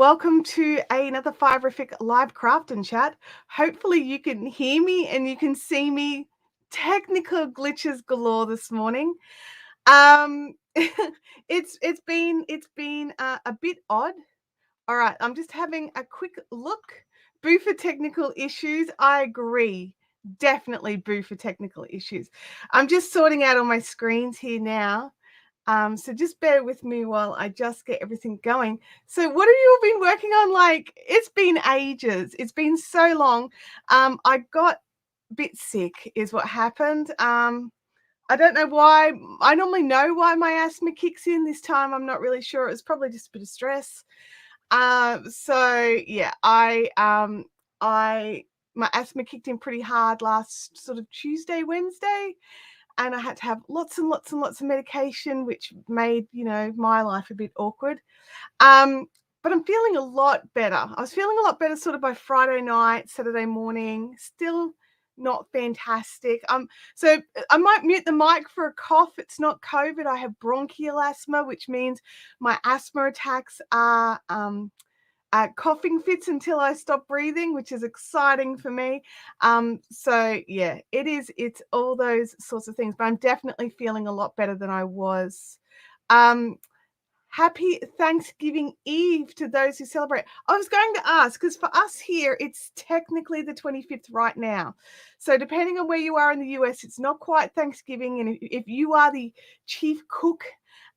welcome to another Fiberific live craft and chat. Hopefully you can hear me and you can see me. Technical glitches galore this morning. It's been a bit odd. All right, I'm just having a quick look. Boo for technical issues. I agree. Definitely boo for technical issues. I'm just sorting out all my screens here now. So just bear with me while I just get everything going. So what have you all been working on? Like, it's been ages. It's been so long. I got a bit sick is what happened. I don't know why. I normally know why my asthma kicks in. This time I'm not really sure. It's probably just a bit of stress. So yeah, my asthma kicked in pretty hard last sort of Tuesday, Wednesday. And I had to have lots and lots and lots of medication, which made, my life a bit awkward. But I'm feeling a lot better. I was feeling a lot better sort of by Friday night, Saturday morning, still not fantastic. So I might mute the mic for a cough. It's not COVID. I have bronchial asthma, which means my asthma attacks are coughing fits until I stop breathing, which is exciting for me. So yeah, it's all those sorts of things, but I'm definitely feeling a lot better than I was. Happy Thanksgiving Eve to those who celebrate. I was going to ask, because for us here, it's technically the 25th right now. So depending on where you are in the US, it's not quite Thanksgiving. And if you are the chief cook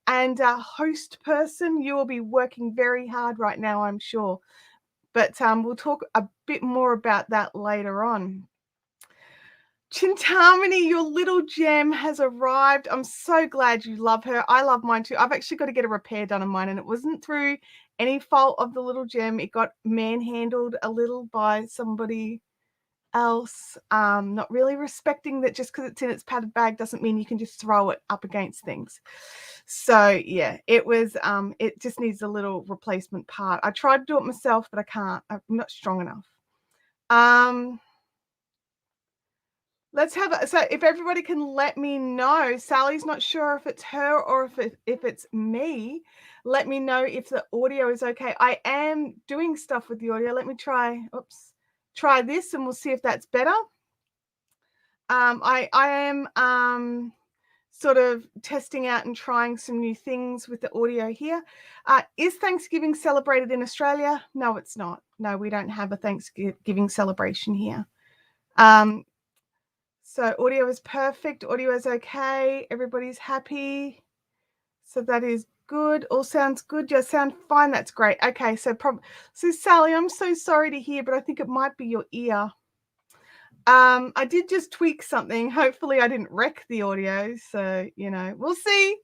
and host person, you will be working very hard right now, I'm sure. But we'll talk a bit more about that later on. Chintamani, your little gem has arrived. I'm so glad you love her. I love mine too. I've actually got to get a repair done on mine, and it wasn't through any fault of the little gem. It got manhandled a little by somebody else, not really respecting that just because it's in its padded bag doesn't mean you can just throw it up against things. So yeah, it just needs a little replacement part. I tried to do it myself, but I can't. I'm not strong enough. Let's have so if everybody can let me know. Sally's not sure if it's her or if it's me. Let me know if the audio is okay. I am doing stuff with the audio. Let me try this and we'll see if that's better. I am sort of testing out and trying some new things with the audio here. Is Thanksgiving celebrated in Australia? No, it's not. No, we don't have a Thanksgiving celebration here. So audio is perfect. Audio is okay. Everybody's happy. So that is good. All sounds good. You sound fine. That's great. Okay. So Sally, I'm so sorry to hear, but I think it might be your ear. I did just tweak something. Hopefully I didn't wreck the audio. So, we'll see.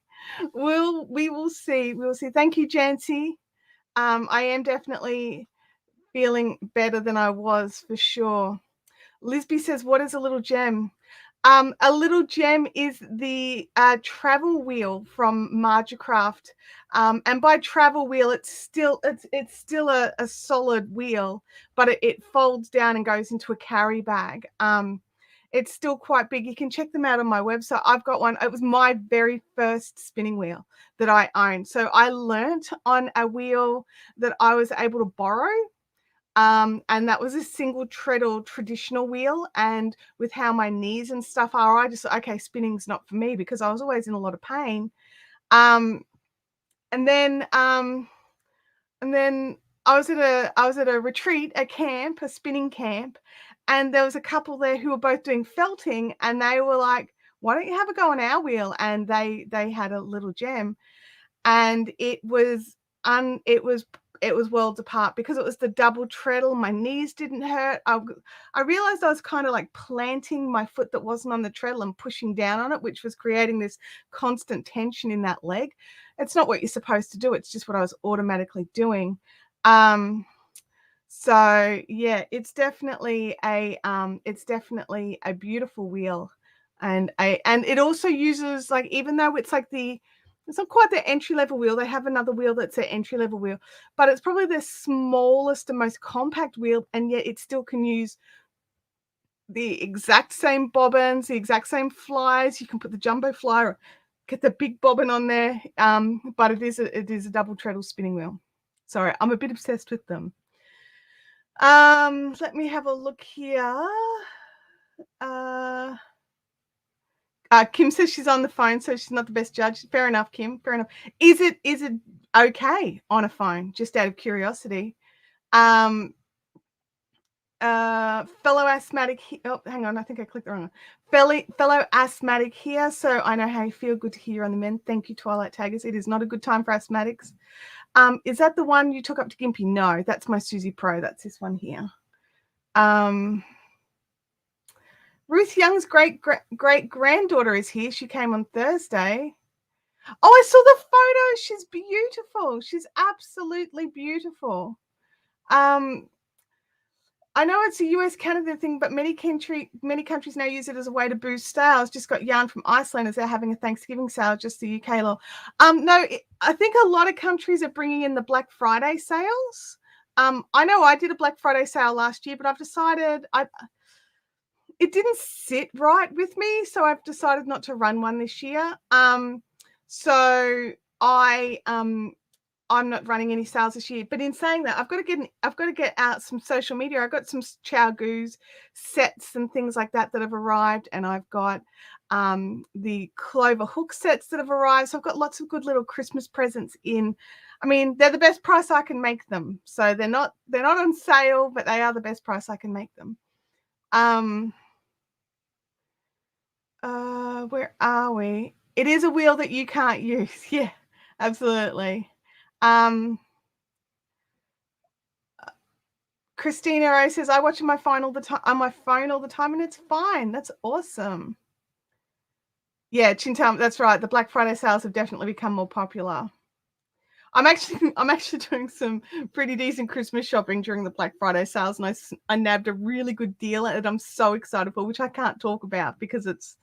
We will see. We will see. Thank you, Jancy. I am definitely feeling better than I was for sure. Lisby says, what is a little gem? A little gem is the travel wheel from Margecraft. And by travel wheel, it's still a solid wheel, but it folds down and goes into a carry bag. It's still quite big. You can check them out on my website. I've got one. It was my very first spinning wheel that I owned. So I learnt on a wheel that I was able to borrow. And that was a single treadle traditional wheel. And with how my knees and stuff are, I just, okay, spinning's not for me because I was always in a lot of pain. And then I was at a retreat, a camp, a spinning camp, and there was a couple there who were both doing felting, and they were like, why don't you have a go on our wheel? And they had a little gem, and it was worlds apart because it was the double treadle. My knees didn't hurt. I realized I was kind of like planting my foot that wasn't on the treadle and pushing down on it, which was creating this constant tension in that leg. It's not what you're supposed to do. It's just what I was automatically doing. So yeah, it's definitely a beautiful wheel, and it also uses, like, even though it's like it's not quite the entry-level wheel. They have another wheel that's an entry-level wheel, but it's probably the smallest and most compact wheel, and yet it still can use the exact same bobbins, the exact same flies. You can put the jumbo fly or get the big bobbin on there, but it is a double treadle spinning wheel. Sorry, I'm a bit obsessed with them. Let me have a look here. Kim says she's on the phone, so she's not the best judge. Fair enough, Kim. Fair enough. Is it okay on a phone? Just out of curiosity. Fellow asthmatic. Oh, hang on. I think I clicked the wrong one. Fellow asthmatic here. So I know how you feel. Good to hear you on the mend. Thank you, Twilight Taggers. It is not a good time for asthmatics. Is that the one you took up to Gimpy? No, that's my Susie Pro. That's this one here. Ruth Young's great granddaughter is here. She came on Thursday. Oh, I saw the photo. She's beautiful. She's absolutely beautiful. I know it's a US Canada thing, but many countries now use it as a way to boost sales. Just got yarn from Iceland as they're having a Thanksgiving sale, just the UK law. No, I think a lot of countries are bringing in the Black Friday sales. I know I did a Black Friday sale last year, but I've decided it didn't sit right with me, so I've decided not to run one this year. So I'm not running any sales this year. But in saying that, I've got to get out some social media. I've got some Chiago sets and things like that have arrived, and I've got the Clover hook sets that have arrived. So I've got lots of good little Christmas presents in. I mean, they're the best price I can make them. So they're not on sale, but they are the best price I can make them. Where are we? It is a wheel that you can't use. Yeah, absolutely. Christina O says, I watch my phone all the time and it's fine. That's awesome. Yeah, Chintam, that's right. The Black Friday sales have definitely become more popular. I'm actually doing some pretty decent Christmas shopping during the Black Friday sales, and I nabbed a really good deal and I'm so excited for, which I can't talk about because it's,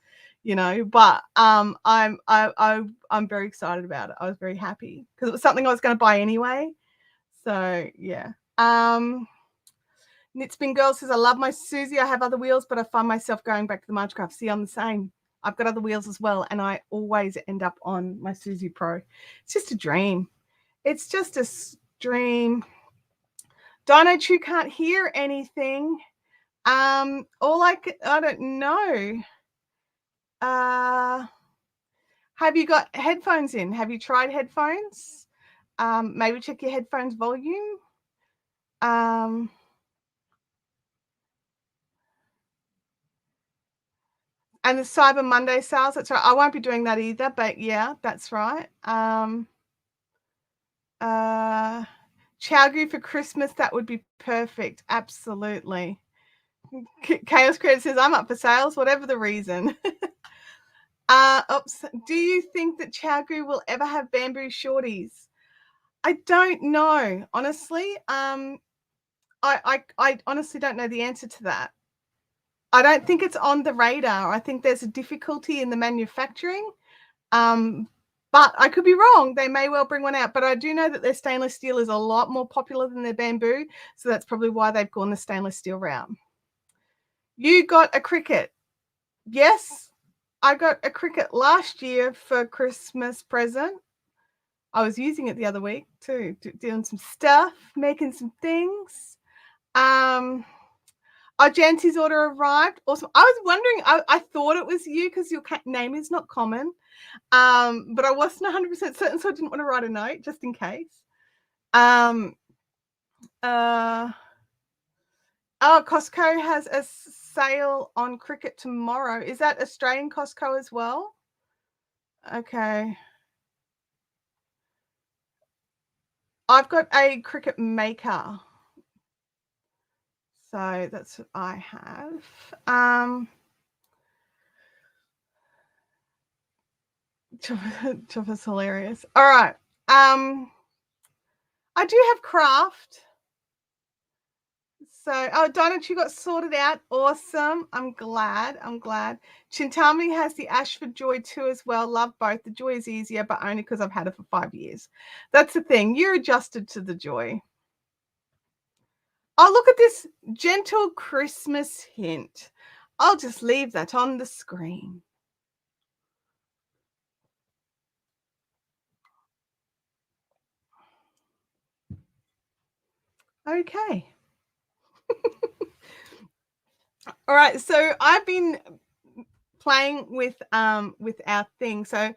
but I'm very excited about it. I was very happy because it was something I was going to buy anyway. So yeah. Knitspin Girl says, I love my Susie. I have other wheels, but I find myself going back to the March Craft. See, I'm the same. I've got other wheels as well, and I always end up on my Susie Pro. It's just a dream. It's just a dream. Dino Chew can't hear anything. I don't know. Have you got headphones in? Have you tried headphones? Maybe check your headphones volume. And the Cyber Monday sales, that's right. I won't be doing that either, but yeah, that's right. Chiago for Christmas, that would be perfect. Absolutely. Chaos Credit says, I'm up for sales, whatever the reason. Do you think that Chiago will ever have bamboo shorties? I don't know, honestly. I honestly don't know the answer to that. I don't think it's on the radar. I think there's a difficulty in the manufacturing. But I could be wrong. They may well bring one out. But I do know that their stainless steel is a lot more popular than their bamboo. So that's probably why they've gone the stainless steel route. You got a Cricut. Yes, I got a Cricut last year for Christmas present. I was using it the other week too, doing some stuff, making some things. Jancy's order arrived. Awesome. I was wondering, I thought it was you because your name is not common. But I wasn't 100% certain, so I didn't want to write a note just in case. Costco has a sale on Cricut tomorrow. Is that Australian Costco as well? Okay. I've got a Cricut Maker. So that's what I have. Chopper's hilarious. All right. I do have craft. So, Donut, you got sorted out. Awesome. I'm glad. Chintami has the Ashford Joy too as well. Love both. The Joy is easier, but only because I've had it for 5 years. That's the thing. You're adjusted to the Joy. Oh, look at this gentle Christmas hint. I'll just leave that on the screen. Okay. All right. So I've been playing with our thing. So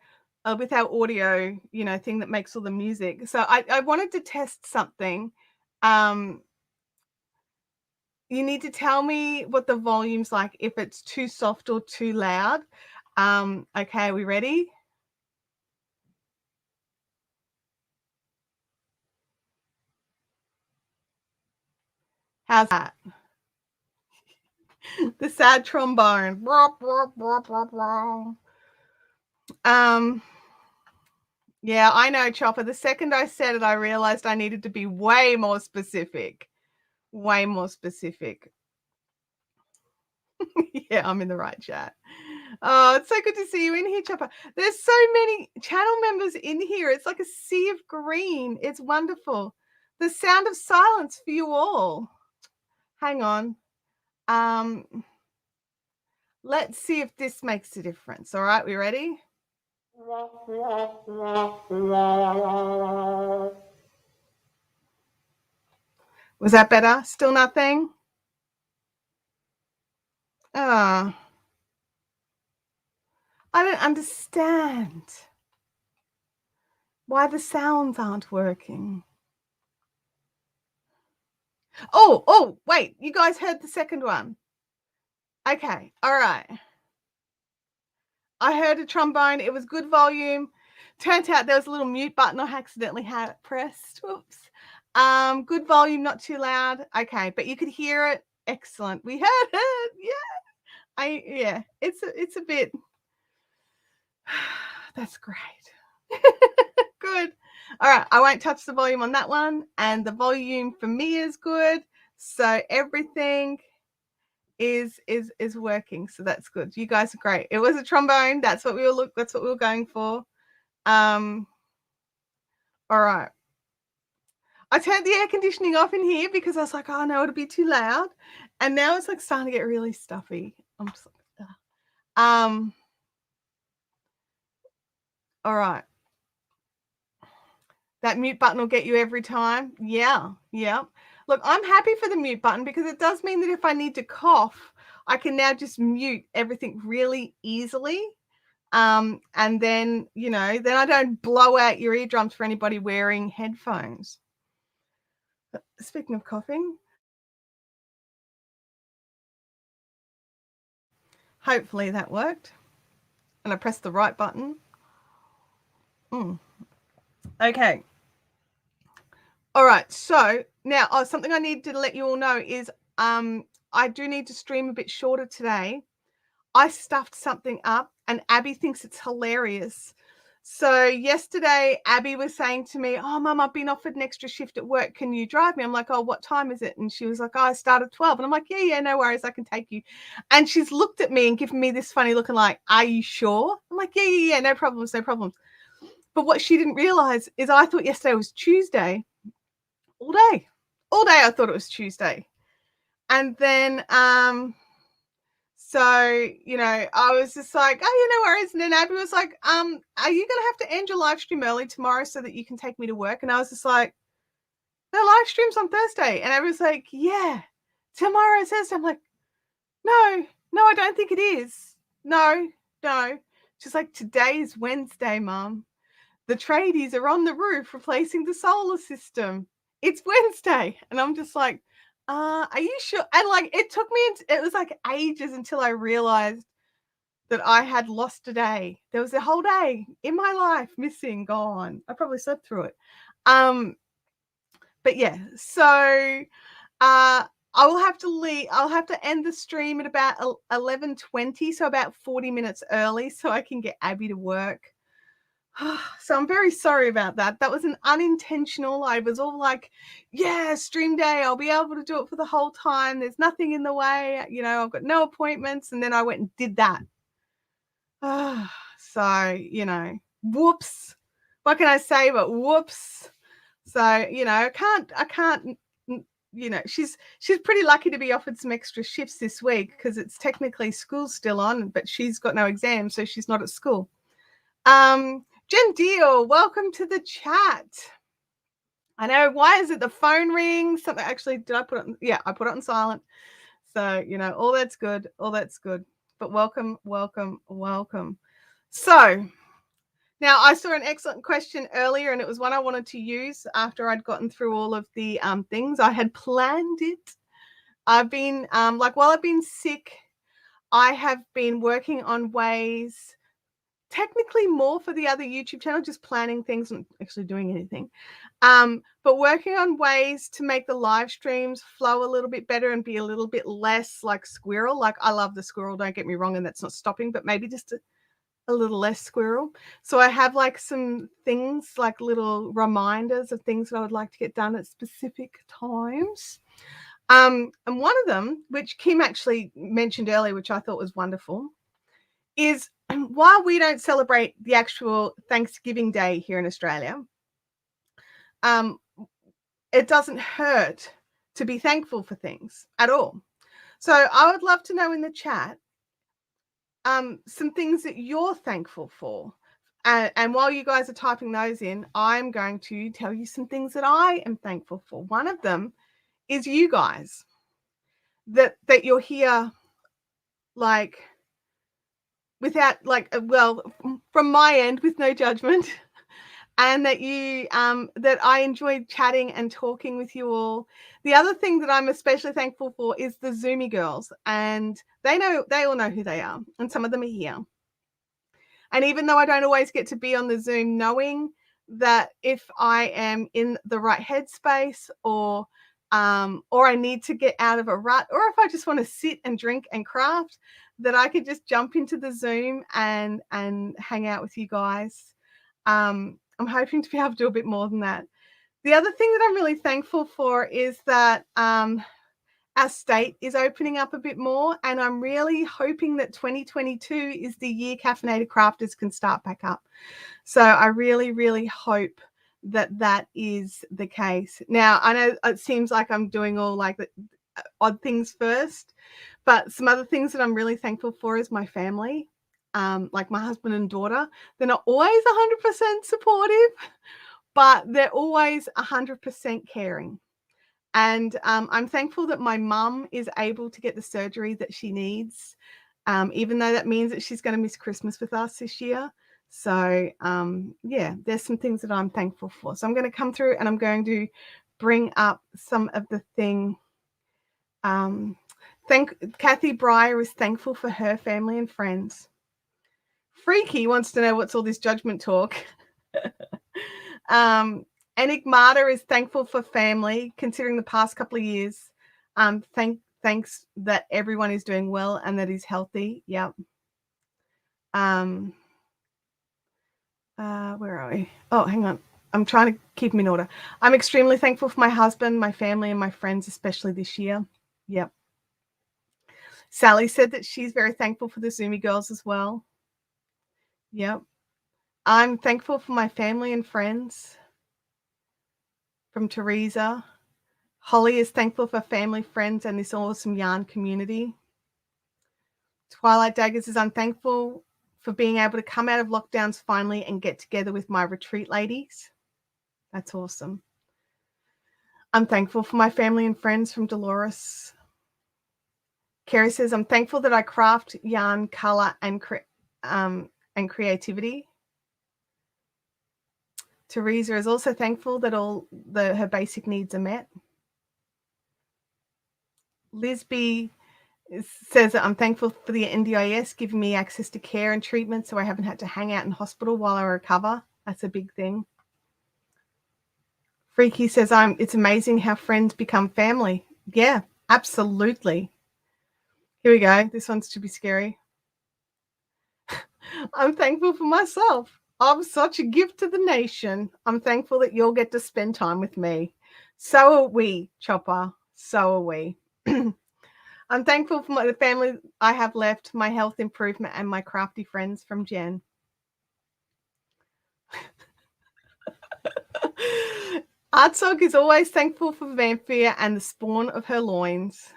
with our audio, thing that makes all the music. So I wanted to test something. You need to tell me what the volume's like, if it's too soft or too loud. Okay, are we ready? How's that? The sad trombone. Yeah, I know, Chopper. The second I said it, I realized I needed to be way more specific. Way more specific. Yeah, I'm in the right chat. Oh, it's so good to see you in here, Chopper. There's so many channel members in here. It's like a sea of green. It's wonderful. The sound of silence for you all. Hang on. Let's see if this makes a difference. All right, we ready? Was that better? Still nothing? Oh, I don't understand why the sounds aren't working. Oh, wait. You guys heard the second one? Okay, all right. I heard a trombone. It was good volume. Turns out there was a little mute button I accidentally had it pressed. Whoops. Good volume, not too loud. Okay, but you could hear it. Excellent. We heard it. Yeah. It's a bit. That's great. Good. All right, I won't touch the volume on that one, and the volume for me is good. So everything is working. So that's good. You guys are great. It was a trombone. That's what we were going for. All right. I turned the air conditioning off in here because I was like, oh no, it'll be too loud. And now it's like starting to get really stuffy. I'm just like, all right. That mute button will get you every time. Yeah. Look, I'm happy for the mute button because it does mean that if I need to cough, I can now just mute everything really easily. And then, then I don't blow out your eardrums for anybody wearing headphones. Speaking of coughing, hopefully that worked. And I pressed the right button. Okay. All right. So now, something I need to let you all know is I do need to stream a bit shorter today. I stuffed something up and Abby thinks it's hilarious. So yesterday, Abby was saying to me, oh, Mum, I've been offered an extra shift at work. Can you drive me? I'm like, oh, what time is it? And she was like, oh, I start at 12. And I'm like, yeah, no worries. I can take you. And she's looked at me and given me this funny looking like, are you sure? I'm like, yeah, no problems. But what she didn't realize is I thought yesterday was Tuesday. All day I thought it was Tuesday. And then, so, I was just like, oh, no worries. And then Abby was like, are you going to have to end your live stream early tomorrow so that you can take me to work? And I was just like, the live stream's on Thursday. And Abby was like, yeah, tomorrow's Thursday. I'm like, no, I don't think it is. No. She's like, today's Wednesday, Mum. The tradies are on the roof replacing the solar system. It's Wednesday. And I'm just like, are you sure? And like, it took me, it was like ages until I realized that I had lost a day. There was a whole day in my life missing, gone. I probably slept through it. But yeah, so I will have to leave. I'll have to end the stream at about 11:20, so about 40 minutes early, so I can get Abby to work. So I'm very sorry about that. That was an unintentional. I was all like, yeah, stream day. I'll be able to do it for the whole time. There's nothing in the way. I've got no appointments. And then I went and did that. So, whoops. What can I say but whoops? So, I can't, she's pretty lucky to be offered some extra shifts this week because it's technically school still on, but she's got no exams, so she's not at school. Jen Deal, welcome to the chat. I know. Why is it the phone rings? Something actually, did I put it on? Yeah, I put it on silent. So, all that's good. All that's good. But welcome, welcome, welcome. So now I saw an excellent question earlier, and it was one I wanted to use after I'd gotten through all of the things. I had planned it. I've been while I've been sick, I have been working on ways, technically more for the other YouTube channel, just planning things and actually doing anything. But working on ways to make the live streams flow a little bit better and be a little bit less like squirrel. Like, I love the squirrel, don't get me wrong, and that's not stopping, but maybe just a little less squirrel. So I have like some things, like little reminders of things that I would like to get done at specific times. And one of them, which Kim actually mentioned earlier, which I thought was wonderful, is while we don't celebrate the actual Thanksgiving Day here in Australia, it doesn't hurt to be thankful for things at all. So I would love to know in the chat some things that you're thankful for. And while you guys are typing those in, I'm going to tell you some things that I am thankful for. One of them is you guys, that you're here, like, without, like, well, from my end, with no judgment, and that you that I enjoyed chatting and talking with you all. The other thing that I'm especially thankful for is the Zoomy girls, and they all know who they are, and some of them are here. And even though I don't always get to be on the Zoom, knowing that if I am in the right headspace, or I need to get out of a rut, or if I just want to sit and drink and craft, that I could just jump into the Zoom and hang out with you guys. I'm hoping to be able to do a bit more than that. The other thing that I'm really thankful for is that our state is opening up a bit more, and I'm really hoping that 2022 is the year Caffeinated Crafters can start back up. So I really, really hope that that is the case. Now, I know it seems like I'm doing all like the odd things first, but some other things that I'm really thankful for is my family. Like my husband and daughter, they're not always 100% supportive, but they're always 100% caring. And I'm thankful that my mum is able to get the surgery that she needs, even though that means that she's going to miss Christmas with us this year. So yeah, there's some things that I'm thankful for. So I'm going to come through and I'm going to bring up some of the thing. Kathy Breyer is thankful for her family and friends. Freaky wants to know what's all this judgment talk. Enigmata is thankful for family, considering the past couple of years. Thanks that everyone is doing well and that is healthy. Yep. Where are we? Oh, hang on. I'm trying to keep them in order. I'm extremely thankful for my husband, my family, and my friends, especially this year. Yep. Sally said that she's very thankful for the Zoomy girls as well. Yep. I'm thankful for my family and friends. From Teresa. Holly is thankful for family, friends, and this awesome yarn community. Twilight Daggers is, I'm thankful for being able to come out of lockdowns finally and get together with my retreat ladies. That's awesome. I'm thankful for my family and friends, from Dolores. Carrie says, I'm thankful that I craft yarn, color, and creativity. Teresa is also thankful that all her basic needs are met. Lisby says that I'm thankful for the NDIS giving me access to care and treatment, so I haven't had to hang out in hospital while I recover. That's a big thing. Freaky says, it's amazing how friends become family. Yeah, absolutely. Here we go. This one's to be scary. I'm thankful for myself. I'm such a gift to the nation. I'm thankful that you'll get to spend time with me. So are we, Chopper. So are we. I'm thankful for the family I have left, my health improvement, and my crafty friends, from Jen. Artsog is always thankful for Vampire and the spawn of her loins.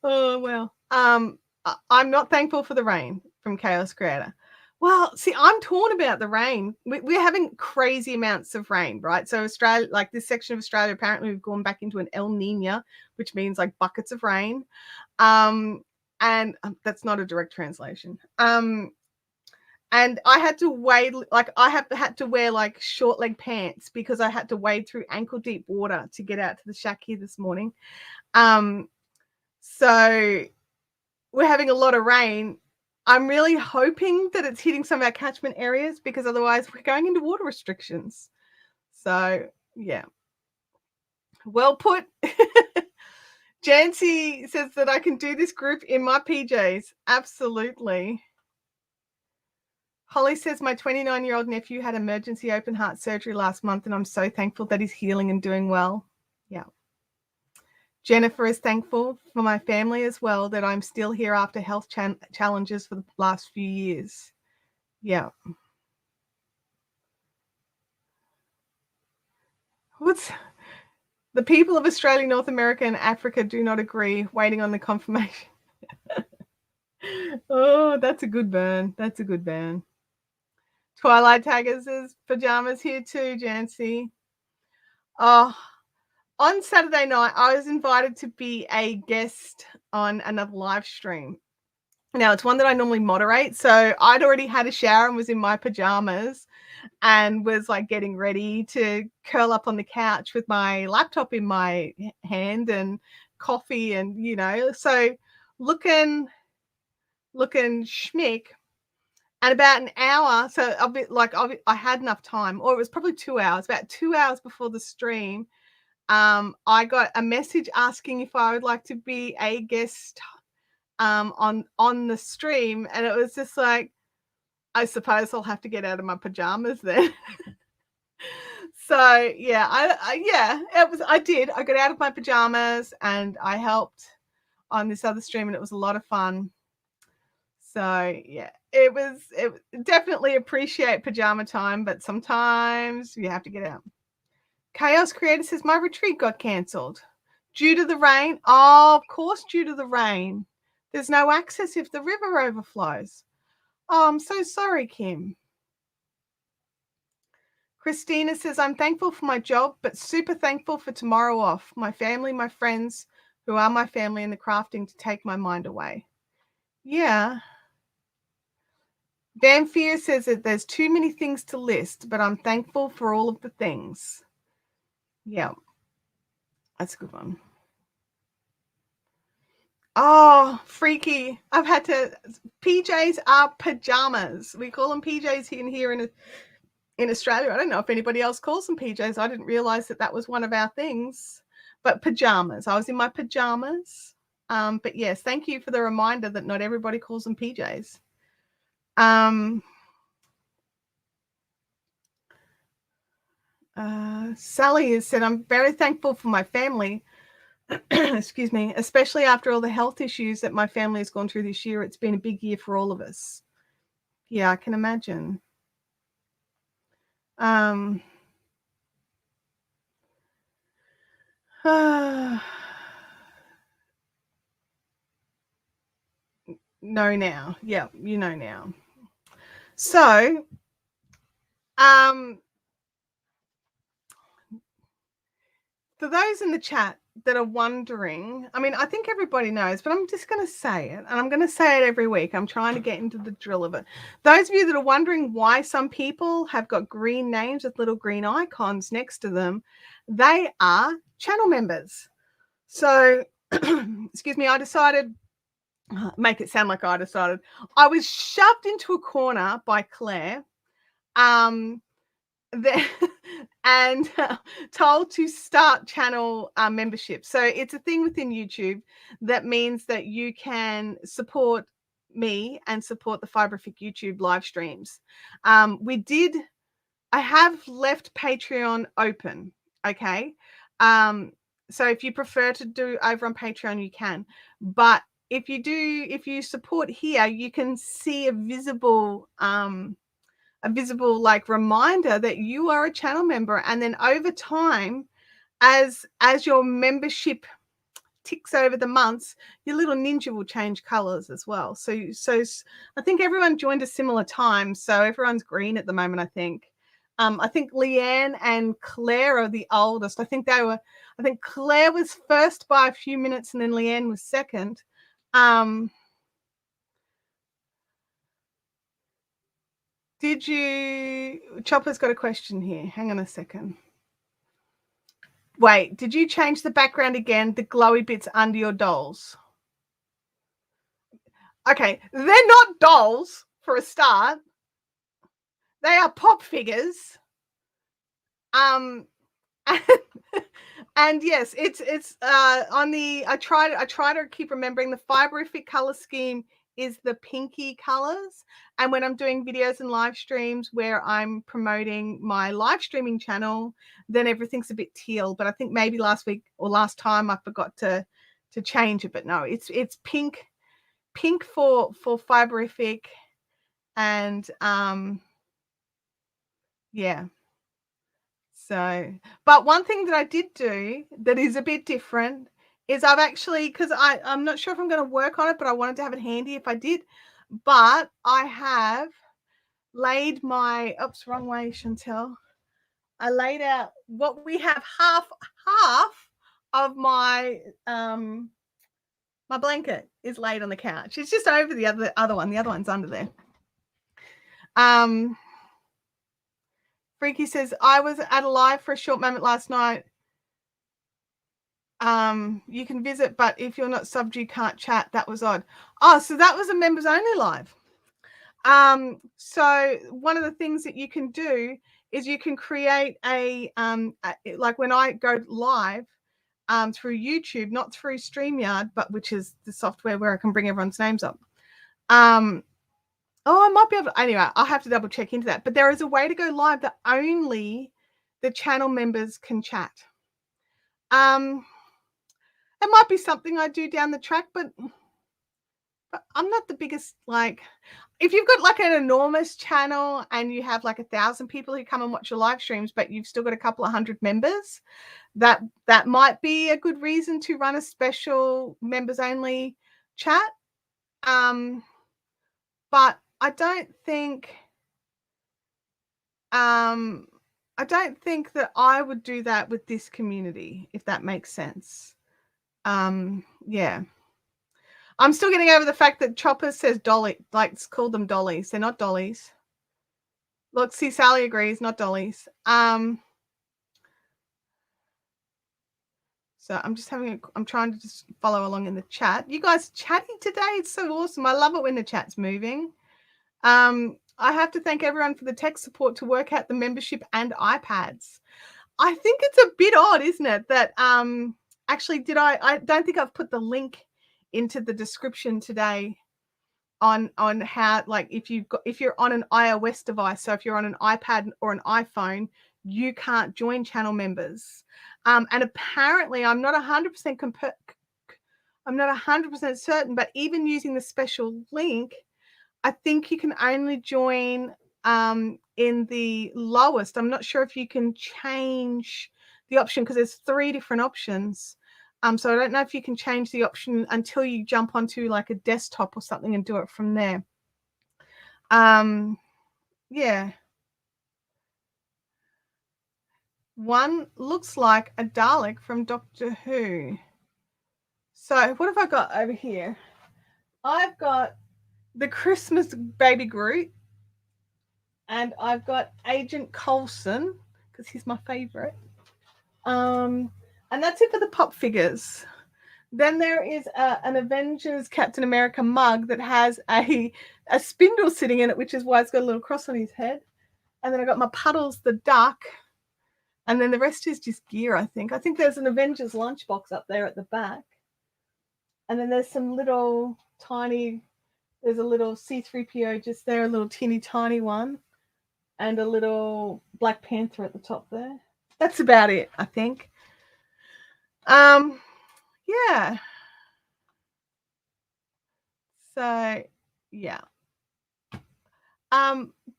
Oh, well. I'm not thankful for the rain, from Chaos Creator. Well, see, I'm torn about the rain. We're having crazy amounts of rain, right? So Australia, like this section of Australia, apparently we've gone back into an El Nino, which means like buckets of rain. And that's not a direct translation. And I had to wade, like I had to wear like short leg pants because I had to wade through ankle deep water to get out to the shack here this morning. So we're having a lot of rain. I'm really hoping that it's hitting some of our catchment areas because otherwise we're going into water restrictions. So yeah. Well put. Jancy says that I can do this group in my PJs. Absolutely. Holly says my 29-year-old nephew had emergency open heart surgery last month and I'm so thankful that he's healing and doing well. Yeah. Jennifer is thankful for my family as well, that I'm still here after health challenges for the last few years. Yeah. What's the people of Australia, North America, and Africa do not agree, waiting on the confirmation. Oh, that's a good burn. That's a good burn. Twilight Taggers' pajamas here too, Jancy. Oh, on Saturday night, I was invited to be a guest on another live stream. Now, it's one that I normally moderate. So I'd already had a shower and was in my pajamas and was like getting ready to curl up on the couch with my laptop in my hand and coffee and, you know, so looking schmick. And about an hour, so a bit like I had enough time, or it was probably 2 hours, about 2 hours before the stream, I got a message asking if I would like to be a guest on the stream, and it was just like, I suppose I'll have to get out of my pajamas then. So yeah, I did. I got out of my pajamas and I helped on this other stream, and it was a lot of fun. So yeah, it definitely appreciate pajama time, but sometimes you have to get out. Chaos Creator says my retreat got cancelled due to the rain. Oh, of course, due to the rain. There's no access if the river overflows. Oh, I'm so sorry, Kim. Christina says, I'm thankful for my job, but super thankful for tomorrow off. My family, my friends, who are my family in the crafting, to take my mind away. Yeah. Van Fear says that there's too many things to list, but I'm thankful for all of the things. Yeah. That's a good one. Oh, freaky. I've had to. PJs are pajamas. We call them PJs here in Australia. I don't know if anybody else calls them PJs. I didn't realize that was one of our things. But pajamas. I was in my pajamas. But yes, thank you for the reminder that not everybody calls them PJs. Sally has said, I'm very thankful for my family. Excuse me, especially after all the health issues that my family has gone through this year. It's been a big year for all of us. Yeah, I can imagine. Know now. Yeah, you know now. So, for those in the chat that are wondering, I mean, I think everybody knows, but I'm just going to say it, and I'm going to say it every week. I'm trying to get into the drill of it. Those of you that are wondering why some people have got green names with little green icons next to them, they are channel members. So, excuse me, I decided, make it sound like I decided, I was shoved into a corner by Claire, and told to start channel membership. So it's a thing within YouTube that means that you can support me and support the Fiberific YouTube live streams. I have left Patreon open. Okay. So if you prefer to do over on Patreon, you can. But if you support here, you can see a visible like reminder that you are a channel member, and then over time, as your membership ticks over the months, your little ninja will change colors as well. So I think everyone joined a similar time. So everyone's green at the moment, I think. I think Leanne and Claire are the oldest. I think Claire was first by a few minutes and then Leanne was second. Chopper's got a question here. Hang on a second. Wait, did you change the background again? The glowy bits under your dolls? Okay, they're not dolls for a start. They are pop figures. And yes, it's on the. I try to keep remembering the Fiberific color scheme is the pinky colors, and when I'm doing videos and live streams where I'm promoting my live streaming channel, then everything's a bit teal. But I think maybe last week or last time I forgot to change it. But no, it's pink for Fiberific, and yeah. So, but one thing that I did do that is a bit different is I've actually, because I'm not sure if I'm going to work on it, but I wanted to have it handy if I did. But I have laid my, oops, wrong way, Chantel. I laid out what we have half of my my blanket is laid on the couch. It's just over the other one. The other one's under there. Freaky says, I was at a live for a short moment last night. You can visit, but if you're not subbed, you can't chat. That was odd. Oh, so that was a members only live. So one of the things that you can do is you can create like when I go live through YouTube, not through StreamYard, but which is the software where I can bring everyone's names up. I might be able to, anyway, I'll have to double check into that. But there is a way to go live that only the channel members can chat. It might be something I do down the track, but I'm not the biggest, like, if you've got like an enormous channel and you have like 1,000 people who come and watch your live streams, but you've still got a couple of hundred members, that might be a good reason to run a special members only chat. But I don't think that I would do that with this community, if that makes sense. Yeah. I'm still getting over the fact that Chopper says dolly, like it's called them dollies. They're not dollies. Look, see, Sally agrees, not dollies. So I'm trying to just follow along in the chat. You guys chatting today. It's so awesome. I love it when the chat's moving. I have to thank everyone for the tech support to work out the membership and iPads. I think it's a bit odd, isn't it? That actually, I don't think I've put the link into the description today on how, like, if you're on an iOS device, so if you're on an iPad or an iPhone, you can't join channel members. And apparently, I'm not 100% certain, but even using the special link, I think you can only join in the lowest. I'm not sure if you can change the option because there's 3 different options. So I don't know if you can change the option until you jump onto like a desktop or something and do it from there. Yeah. One looks like a Dalek from Doctor Who. So what have I got over here? I've got the Christmas baby Groot, and I've got Agent Coulson because he's my favorite. And that's it for the pop figures. Then there is an Avengers Captain America mug that has a spindle sitting in it, which is why it's got a little cross on his head. And then I got my Puddles the duck. And then the rest is just gear, I think. I think there's an Avengers lunchbox up there at the back. And then there's some little tiny, there's a little C-3PO just there, a little teeny tiny one. And a little Black Panther at the top there. That's about it, I think. Yeah. So, yeah.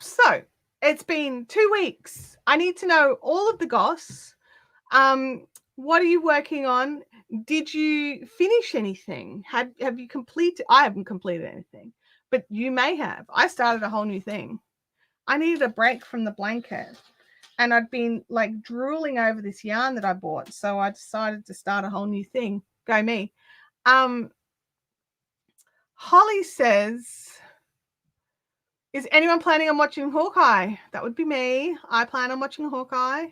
So it's been 2 weeks. I need to know all of the goss. What are you working on? Did you finish anything? Have you completed? I haven't completed anything, but you may have. I started a whole new thing. I needed a break from the blanket, and I'd been like drooling over this yarn that I bought, so I decided to start a whole new thing. Go me. Holly says, is anyone planning on watching Hawkeye? That would be me. I plan on watching Hawkeye.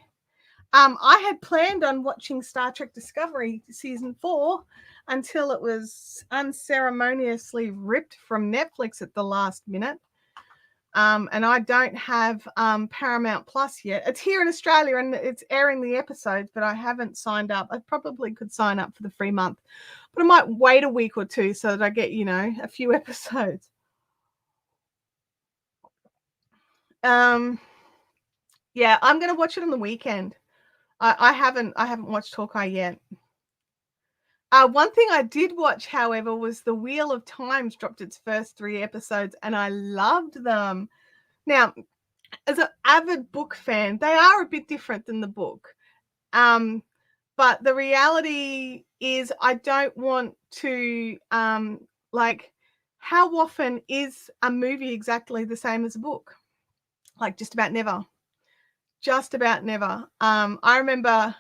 I had planned on watching Star Trek Discovery season 4 until it was unceremoniously ripped from Netflix at the last minute. And I don't have Paramount Plus yet. It's here in Australia and it's airing the episodes, but I haven't signed up. I probably could sign up for the free month, but I might wait a week or two so that I get, a few episodes. Yeah, I'm going to watch it on the weekend. I haven't watched Hawkeye yet. One thing I did watch, however, was The Wheel of Times dropped its first 3 episodes, and I loved them. Now, as an avid book fan, they are a bit different than the book. But the reality is I don't want to, how often is a movie exactly the same as a book? Like just about never. Just about never. I remember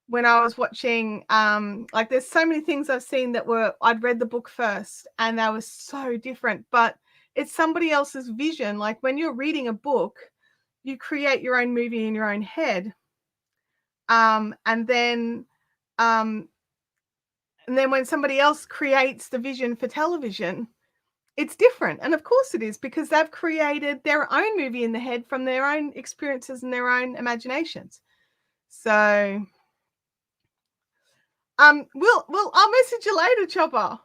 when I was watching, there's so many things I've seen that I'd read the book first and they were so different, but it's somebody else's vision. Like when you're reading a book, you create your own movie in your own head. And then when somebody else creates the vision for television, it's different. And of course it is, because they've created their own movie in the head from their own experiences and their own imaginations. So I'll message you later, Chopper.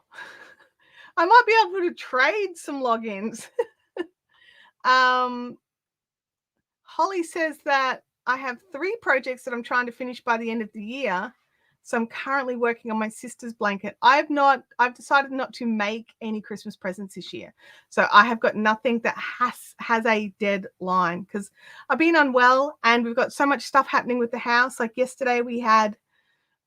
I might be able to trade some logins. Holly says that I have 3 projects that I'm trying to finish by the end of the year. So I'm currently working on my sister's blanket. I've decided not to make any Christmas presents this year. So I have got nothing that has a deadline because I've been unwell and we've got so much stuff happening with the house. Like yesterday we had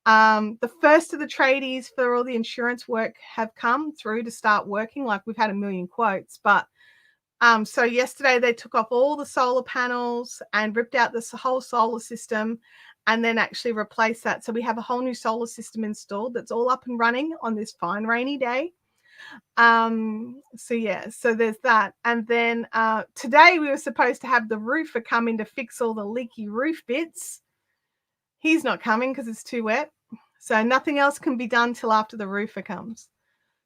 the first of the tradies for all the insurance work have come through to start working. Like we've had a million quotes, but so yesterday they took off all the solar panels and ripped out this whole solar system and then actually replaced that. So we have a whole new solar system installed that's all up and running on this fine rainy day. So there's that. And then today we were supposed to have the roofer come in to fix all the leaky roof bits. He's not coming because it's too wet. So nothing else can be done till after the roofer comes.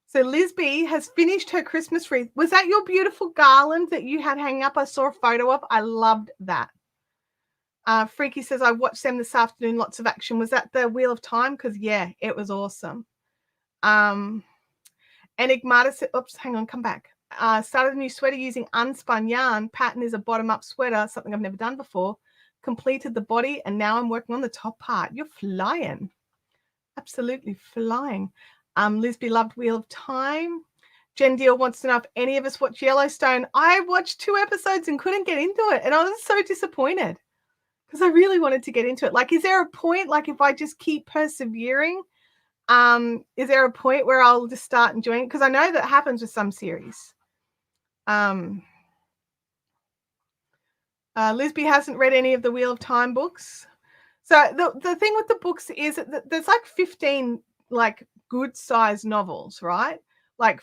So Lisby has finished her Christmas wreath. Was that your beautiful garland that you had hanging up? I saw a photo of. I loved that. Freaky says, I watched them this afternoon. Lots of action. Was that the Wheel of Time? Because, yeah, it was awesome. Enigmata said, oops, hang on, come back. Started a new sweater using unspun yarn. Pattern is a bottom-up sweater, something I've never done before. Completed the body, and now I'm working on the top part. You're flying. Absolutely flying. Lisby loved Wheel of Time. Jen Deal wants to know if any of us watch Yellowstone. I watched 2 episodes and couldn't get into it, and I was so disappointed because I really wanted to get into it. Like, is there a point, like if I just keep persevering, is there a point where I'll just start enjoying it? Because I know that happens with some series. Lisby hasn't read any of the Wheel of Time books. So the thing with the books is that there's like 15 like good sized novels, right? Like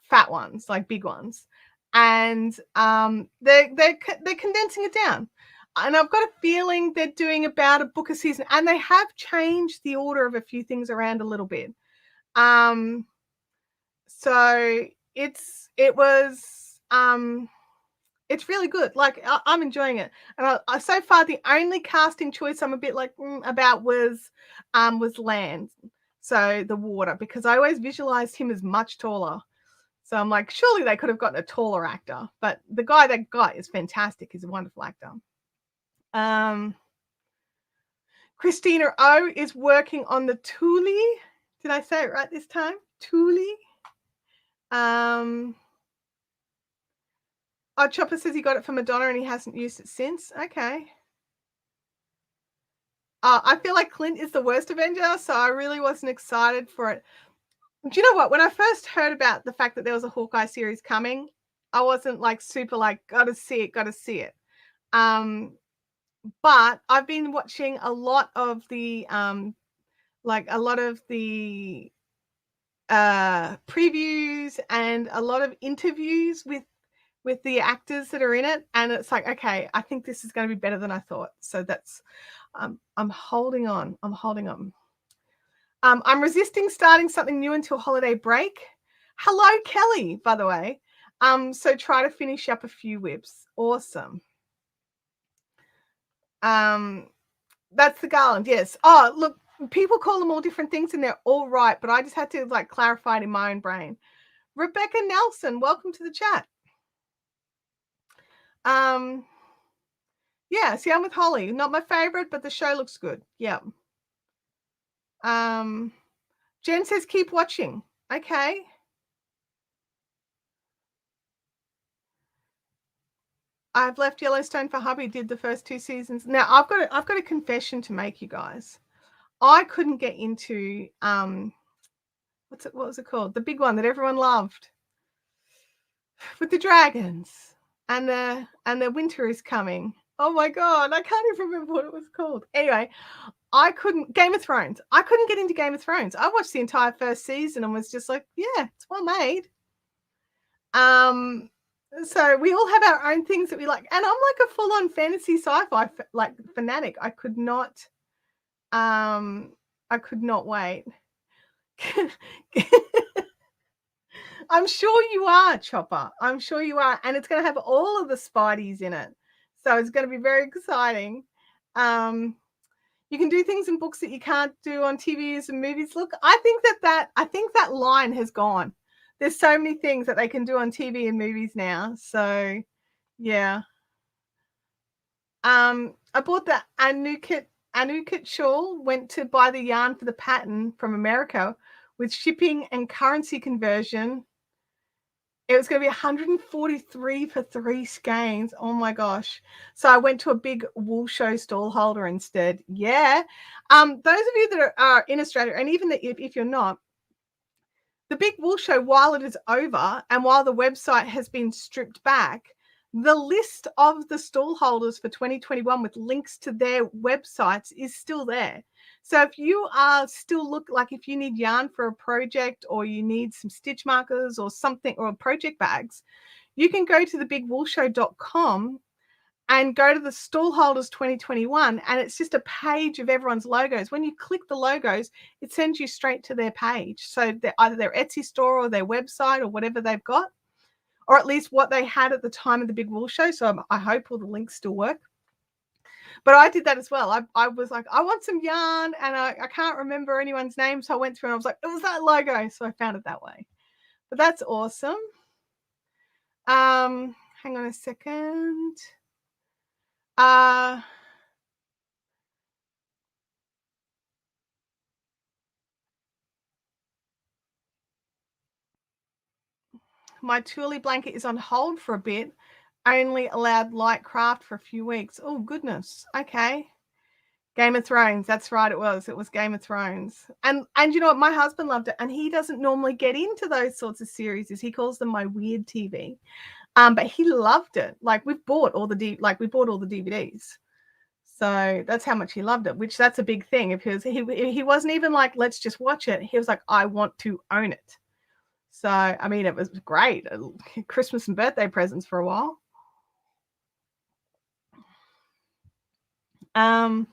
fat ones, like big ones, and they're condensing it down. And I've got a feeling they're doing about a book a season, and they have changed the order of a few things around a little bit. So it's really good. Like I'm enjoying it, and so far the only casting choice I'm a bit like about was Land, so the water, because I always visualized him as much taller. So I'm like, surely they could have gotten a taller actor, but the guy they got is fantastic. He's a wonderful actor. Christina O is working on the Thule. Did I say it right this time? Thule. Chopper says he got it for Madonna and he hasn't used it since. Okay. I feel like Clint is the worst Avenger, so I really wasn't excited for it. Do you know what? When I first heard about the fact that there was a Hawkeye series coming, I wasn't like super like gotta see it, gotta see it. But I've been watching a lot of the previews and a lot of interviews with the actors that are in it, and it's like, okay, I think this is going to be better than I thought. So that's I'm holding on. I'm resisting starting something new until holiday break. Hello, Kelly, by the way. So try to finish up a few whips. Awesome. That's the garland, yes. Oh, look, people call them all different things and they're all right, but I just had to like clarify it in my own brain. Rebecca Nelson, welcome to the chat. Yeah, see, I'm with Holly. Not my favorite, but the show looks good. Yeah. Jen says keep watching. Okay. I've left Yellowstone for hubby, did the first 2 seasons. Now I've got a confession to make, you guys. I couldn't get into what was it called? The big one that everyone loved. With the dragons and the winter is coming. Oh my god, I can't even remember what it was called. Anyway, Game of Thrones. I couldn't get into Game of Thrones. I watched the entire first season and was just like, yeah, it's well made. So we all have our own things that we like, and I'm like a full-on fantasy sci-fi like fanatic. I could not wait. I'm sure you are, Chopper. I'm sure you are. And it's going to have all of the Spideys in it. So it's going to be very exciting. You can do things in books that you can't do on TVs and movies. Look, I think that line has gone. There's so many things that they can do on TV and movies now. So, yeah. I bought the Anuket shawl, went to buy the yarn for the pattern from America with shipping and currency conversion. It was going to be 143 for 3 skeins. Oh my gosh. So I went to a big wool show stall holder instead. Yeah. Those of you that are in Australia, and even if you're not, the big wool show, while it is over and while the website has been stripped back, the list of the stall holders for 2021 with links to their websites is still there. So if you are still if you need yarn for a project or you need some stitch markers or something or project bags, you can go to thebigwoolshow.com and go to the stall holders 2021, and it's just a page of everyone's logos. When you click the logos, it sends you straight to their page. So either their Etsy store or their website or whatever they've got, or at least what they had at the time of the big wool show. So I hope all the links still work. But I did that as well. I was like, I want some yarn, and I can't remember anyone's name. So I went through and I was like, it was that logo. So I found it that way. But that's awesome. Hang on a second. My Thule blanket is on hold for a bit. Only allowed light craft for a few weeks. Oh, goodness. Okay. Game of Thrones. That's right. It was Game of Thrones. And you know what? My husband loved it. And he doesn't normally get into those sorts of series. He calls them my weird TV. But he loved it. Like we bought all the DVDs. So that's how much he loved it, which that's a big thing. If he wasn't even like, let's just watch it. He was like, I want to own it. So, I mean, it was great. Christmas and birthday presents for a while. I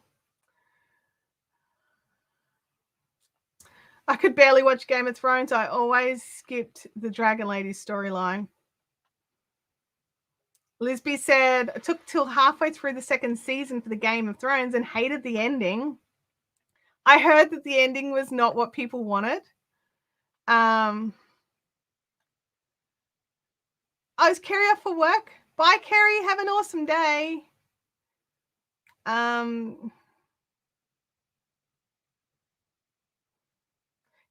could barely watch Game of Thrones. I always skipped the Dragon Lady storyline. Lisby said, it took till halfway through the second season for the Game of Thrones and hated the ending. I heard that the ending was not what people wanted. Oh, is Kerry off for work? Bye, Kerry. Have an awesome day.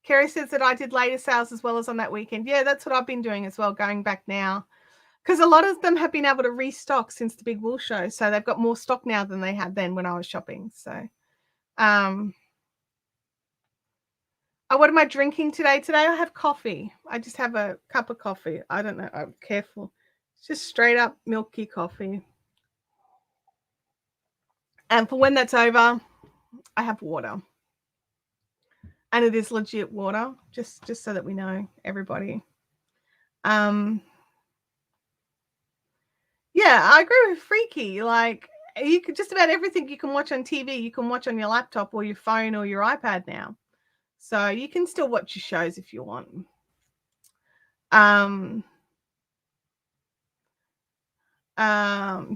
Kerry says that I did later sales as well as on that weekend. Yeah, that's what I've been doing as well, going back now. Because a lot of them have been able to restock since the big wool show. So they've got more stock now than they had then when I was shopping. So what am I drinking today? Today I have coffee. I just have a cup of coffee. I don't know. I'm careful. It's just straight up milky coffee. And for when that's over, I have water. And it is legit water, just so that we know, everybody. Yeah, I agree with Freaky. Like, you could just about everything you can watch on TV, you can watch on your laptop or your phone or your iPad now. So you can still watch your shows if you want.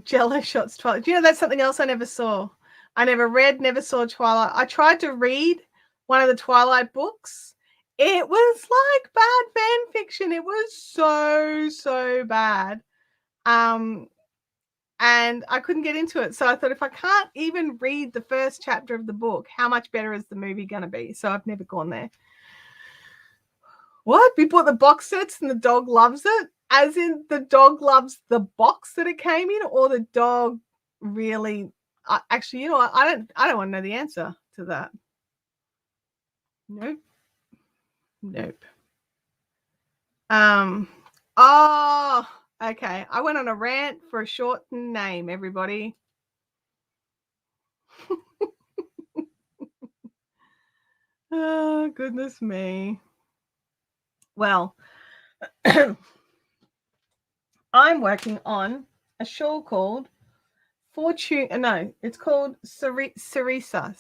Jello shots Twilight. Do you know that's something else I never saw? I never read, never saw Twilight. I tried to read one of the Twilight books. It was like bad fan fiction. It was so bad. And I couldn't get into it. So I thought, if I can't even read the first chapter of the book, how much better is the movie going to be? So I've never gone there. What? We bought the box sets and the dog loves it? As in the dog loves the box that it came in, or the dog really... actually, you know what? I don't want to know the answer to that. Nope. Oh, okay. I went on a rant for a shortened name, everybody. Oh, goodness me. Well, I'm working on a shawl called Fortune. No, it's called Cerisa.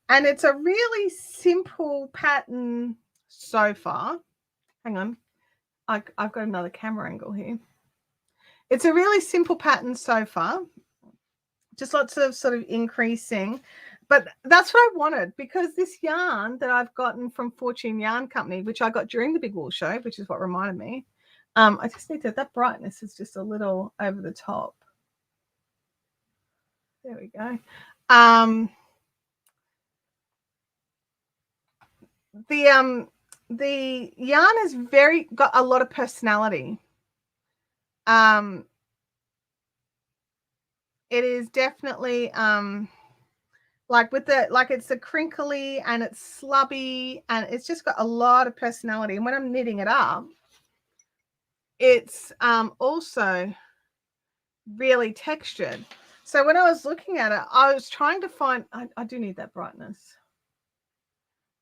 And it's a really simple pattern so far. Hang on. I've got another camera angle here. It's a really simple pattern so far. Just lots of sort of increasing. But that's what I wanted, because this yarn that I've gotten from Fortune Yarn Company, which I got during the Big Wool Show, which is what reminded me. I just need that brightness is just a little over the top. There we go. The yarn has got a lot of personality. It is definitely like it's a crinkly and it's slubby and it's just got a lot of personality. And when I'm knitting it up, it's also really textured. So when I was looking at it, I was trying to find... I do need that brightness.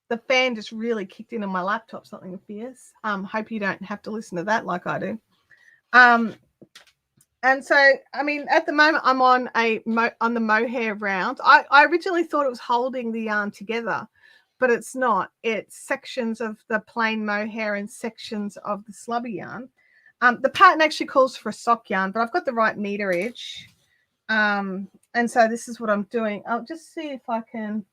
The fan just really kicked in on my laptop, something fierce. Hope you don't have to listen to that like I do. And so, I mean, at the moment, I'm on the mohair round. I originally thought it was holding the yarn together, but it's not. It's sections of the plain mohair and sections of the slubby yarn. The pattern actually calls for a sock yarn, but I've got the right meterage. And so this is what I'm doing. I'll just see if I can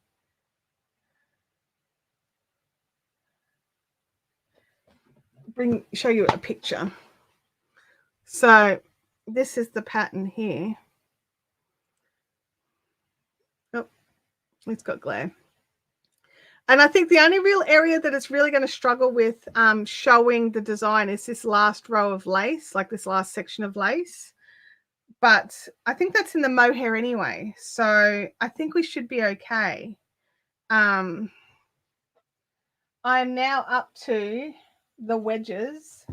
show you a picture. So this is the pattern here. Oh, it's got glare. And I think the only real area that it's really going to struggle with showing the design is this last row of lace, like this last section of lace. But I think that's in the mohair anyway. So I think we should be okay. I am now up to the wedges,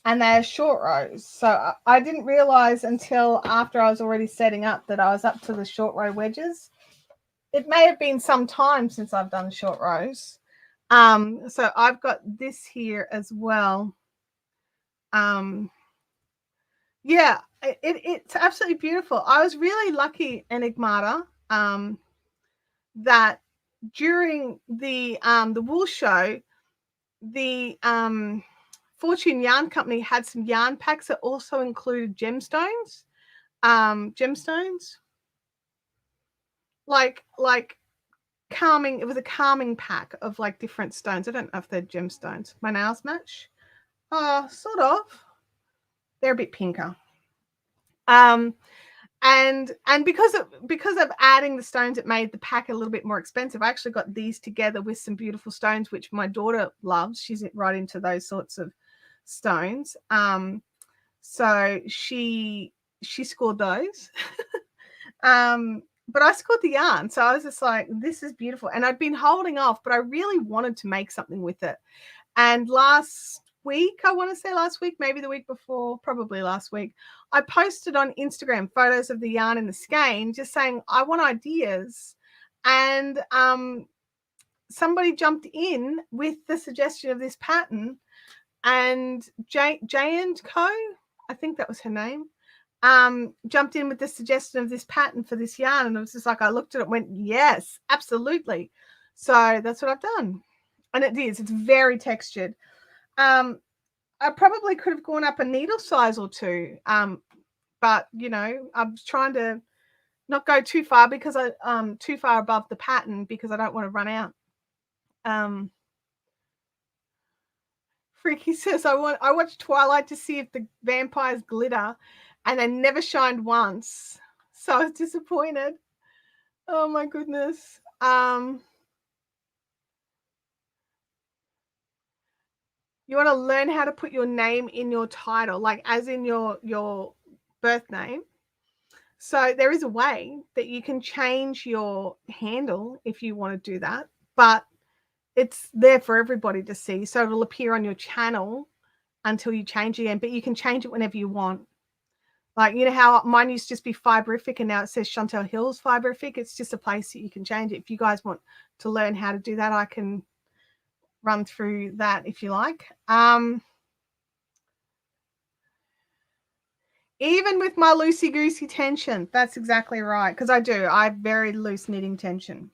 and they're short rows. So I didn't realize until after I was already setting up that I was up to the short row wedges. It may have been some time since I've done short rows. So I've got this here as well. Yeah, it's absolutely beautiful. I was really lucky, Enigmata, that during the wool show, the Fortune Yarn Company had some yarn packs that also included gemstones. Like calming. It was a calming pack of like different stones. I don't know if they're gemstones. My nails match. Sort of. They're a bit pinker. And because of adding the stones, it made the pack a little bit more expensive. I actually got these together with some beautiful stones, which my daughter loves. She's right into those sorts of stones. So she scored those. but I scored the yarn. So I was just like, this is beautiful. And I'd been holding off, but I really wanted to make something with it. And last week, I want to say last week, maybe the week before, probably last week, I posted on Instagram photos of the yarn in the skein, just saying, I want ideas. And somebody jumped in with the suggestion of this pattern, and J and Co, I think that was her name, jumped in with the suggestion of this pattern for this yarn. And it was just like, I looked at it and went, yes, absolutely. So that's what I've done. And it is, it's very textured. I probably could have gone up a needle size or two. But you know, I'm trying to not go too far because I too far above the pattern because I don't want to run out. Freaky says, I watched Twilight to see if the vampires glitter, and they never shined once. So I was disappointed. Oh my goodness. You want to learn how to put your name in your title, like as in your birth name. So there is a way that you can change your handle if you want to do that, but it's there for everybody to see. So it'll appear on your channel until you change it again, but you can change it whenever you want. Like, you know how mine used to just be Fiberific and now it says Chantel Hills Fiberific. It's just a place that you can change it. If you guys want to learn how to do that, I can run through that if you like. Even with my loosey-goosey tension, that's exactly right, because I do. I have very loose knitting tension.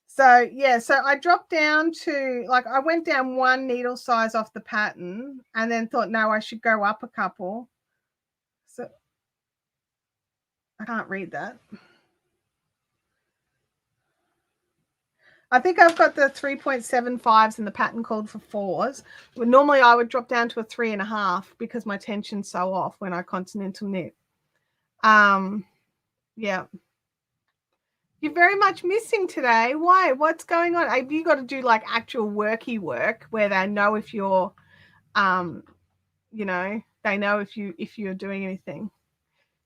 So, yeah, so I dropped down to, like, I went down one needle size off the pattern and then thought, no, I should go up a couple. So I can't read that. I think I've got the 3.75s and the pattern called for 4s. But normally I would drop down to a 3.5 because my tension's so off when I continental knit. Yeah. You're very much missing today. Why? What's going on? Have you got to do like actual worky work where they know if you're, you know, they know if you're doing anything?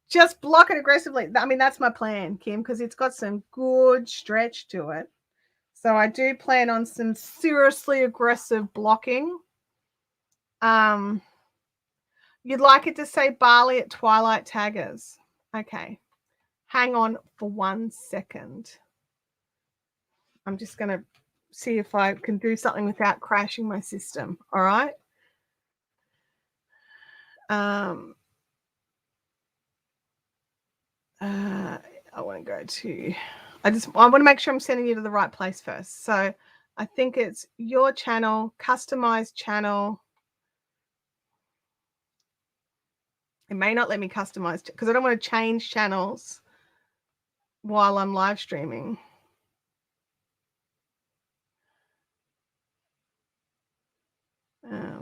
Just block it aggressively. I mean, that's my plan, Kim, because it's got some good stretch to it. So I do plan on some seriously aggressive blocking. You'd like it to say Bali at Twilight Taggers. Okay. Hang on for 1 second. I'm just going to see if I can do something without crashing my system. All right. I want to go to, I want to make sure I'm sending you to the right place first. So I think it's your channel, customized channel. It may not let me customize because I don't want to change channels while I'm live streaming.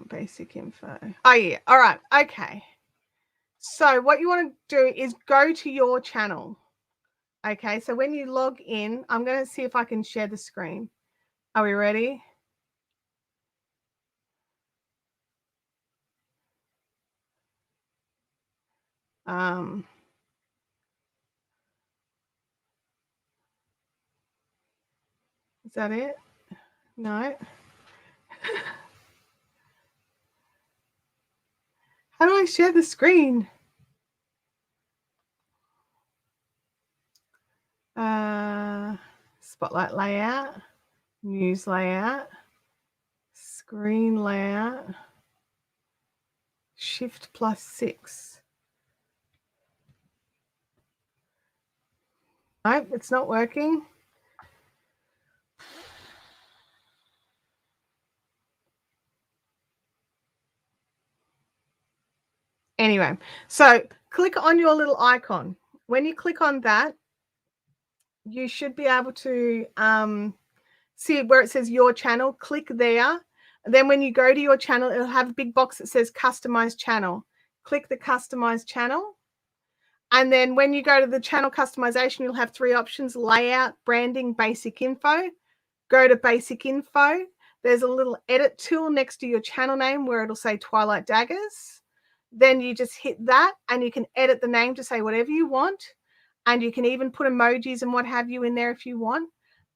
Basic info. Oh, yeah. All right. Okay. So what you want to do is go to your channel. Okay. So when you log in, I'm going to see if I can share the screen. Are we ready? Is that it? No. How do I share the screen? Spotlight layout, news layout, screen layout, Shift +6. Nope, it's not working. Anyway, so click on your little icon. When you click on that, you should be able to see where it says your channel. Click there. And then when you go to your channel, it'll have a big box that says customize channel. Click the customize channel. And then when you go to the channel customization, you'll have 3 options: layout, branding, basic info. Go to basic info. There's a little edit tool next to your channel name where it'll say Twilight Daggers. Then you just hit that and you can edit the name to say whatever you want. and you can even put emojis and what have you in there if you want.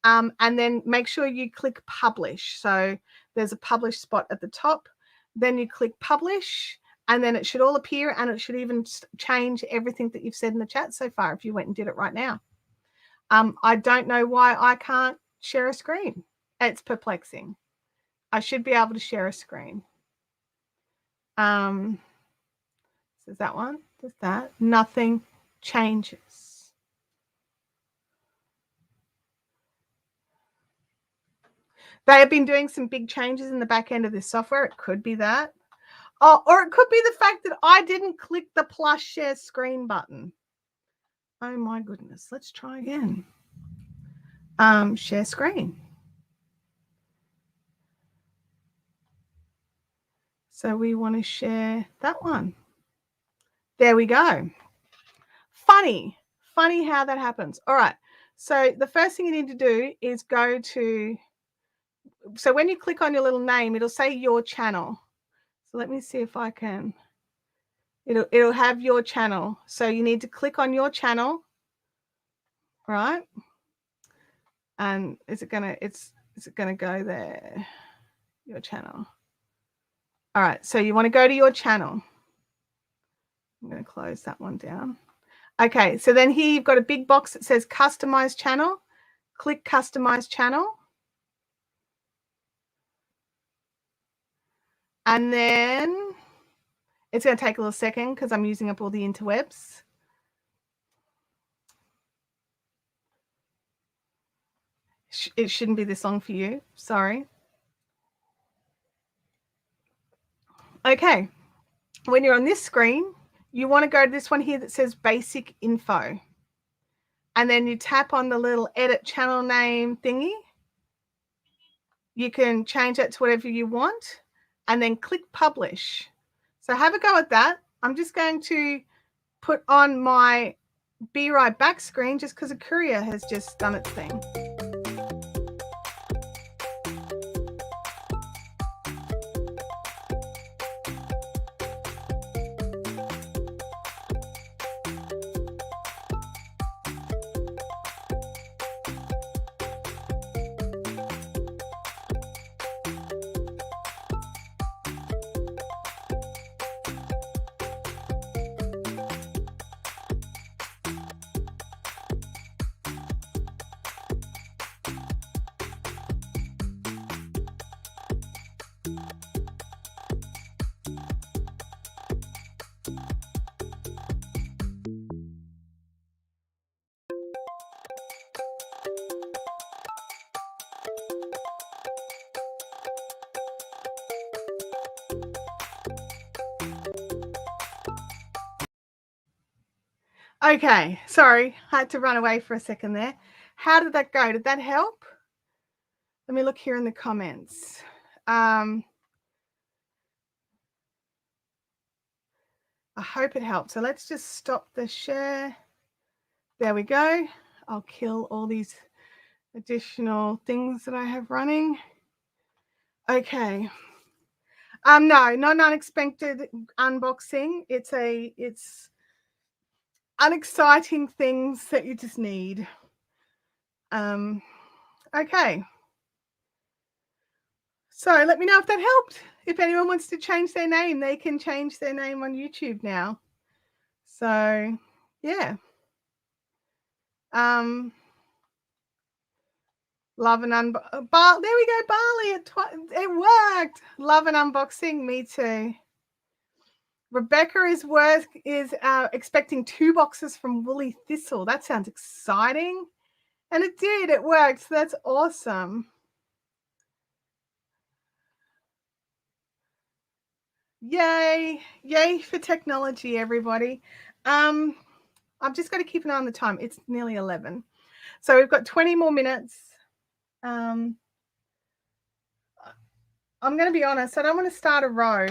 And then make sure you click publish. So there's a publish spot at the top. Then you click publish, and then it should all appear, and it should even change everything that you've said in the chat so far if you went and did it right now. I don't know why I can't share a screen. It's perplexing. I should be able to share a screen. So is that one? Does that? Nothing changes. They have been doing some big changes in the back end of this software. It could be that. Oh, or it could be the fact that I didn't click the plus share screen button. Oh my goodness. Let's try again. Share screen. So we want to share that one. There we go. Funny how that happens. All right. So the first thing you need to do is go to, so when you click on your little name, it'll say your channel. So let me see if I can, it'll have your channel. So you need to click on your channel, right? And is it gonna go there? Your channel. All right, so you want to go to your channel. I'm going to close that one down. Okay, so then here you've got a big box that says customize channel. Click customize channel. And then it's going to take a little second because I'm using up all the interwebs. It shouldn't be this long for you. Sorry. Okay. When you're on this screen, you want to go to this one here that says basic info. And then you tap on the little edit channel name thingy. You can change that to whatever you want and then click publish. So have a go at that. I'm just going to put on my Be Right Back screen just because a courier has just done its thing. Okay, sorry, I had to run away for a second there. How did that go? Did that help? Let me look here in the comments. I hope it helped. So let's just stop the share. There we go. I'll kill all these additional things that I have running. Okay. No, not an unexpected unboxing. It's unexciting things that you just need. Okay. So let me know if that helped. If anyone wants to change their name, they can change their name on YouTube now. So yeah. Love an there we go, Barley. It worked. Love an unboxing. Me too. Rebecca is expecting 2 boxes from Woolly Thistle. That sounds exciting. And it did. It worked. So that's awesome. Yay. Yay for technology, everybody. I've just got to keep an eye on the time. It's nearly 11. So we've got 20 more minutes. I'm going to be honest. I don't want to start a row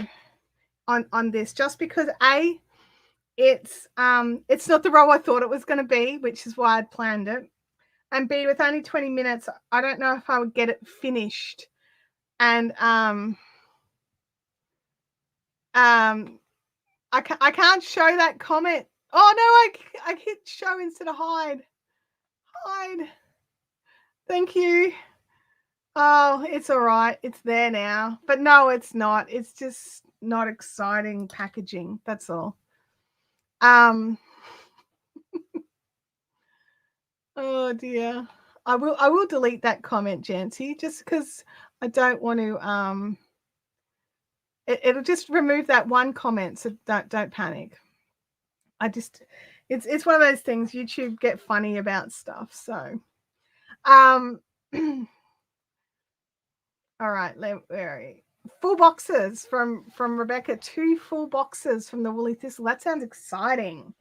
on this just because it's not the row I thought it was going to be, which is why I'd planned it. And B, with only 20 minutes, I don't know if I would get it finished. And I can't show that comment Oh no, I hit show instead of hide. Hide. Thank you. Oh, it's all right. It's there now. But no, it's not. It's just not exciting packaging. That's all. Oh dear. I will delete that comment, Jancy, just because I don't want to it'll just remove that one comment, so don't panic. I just it's one of those things. YouTube get funny about stuff. So all right, where are you? Full boxes from Rebecca. 2 full boxes from the Woolly Thistle. That sounds exciting.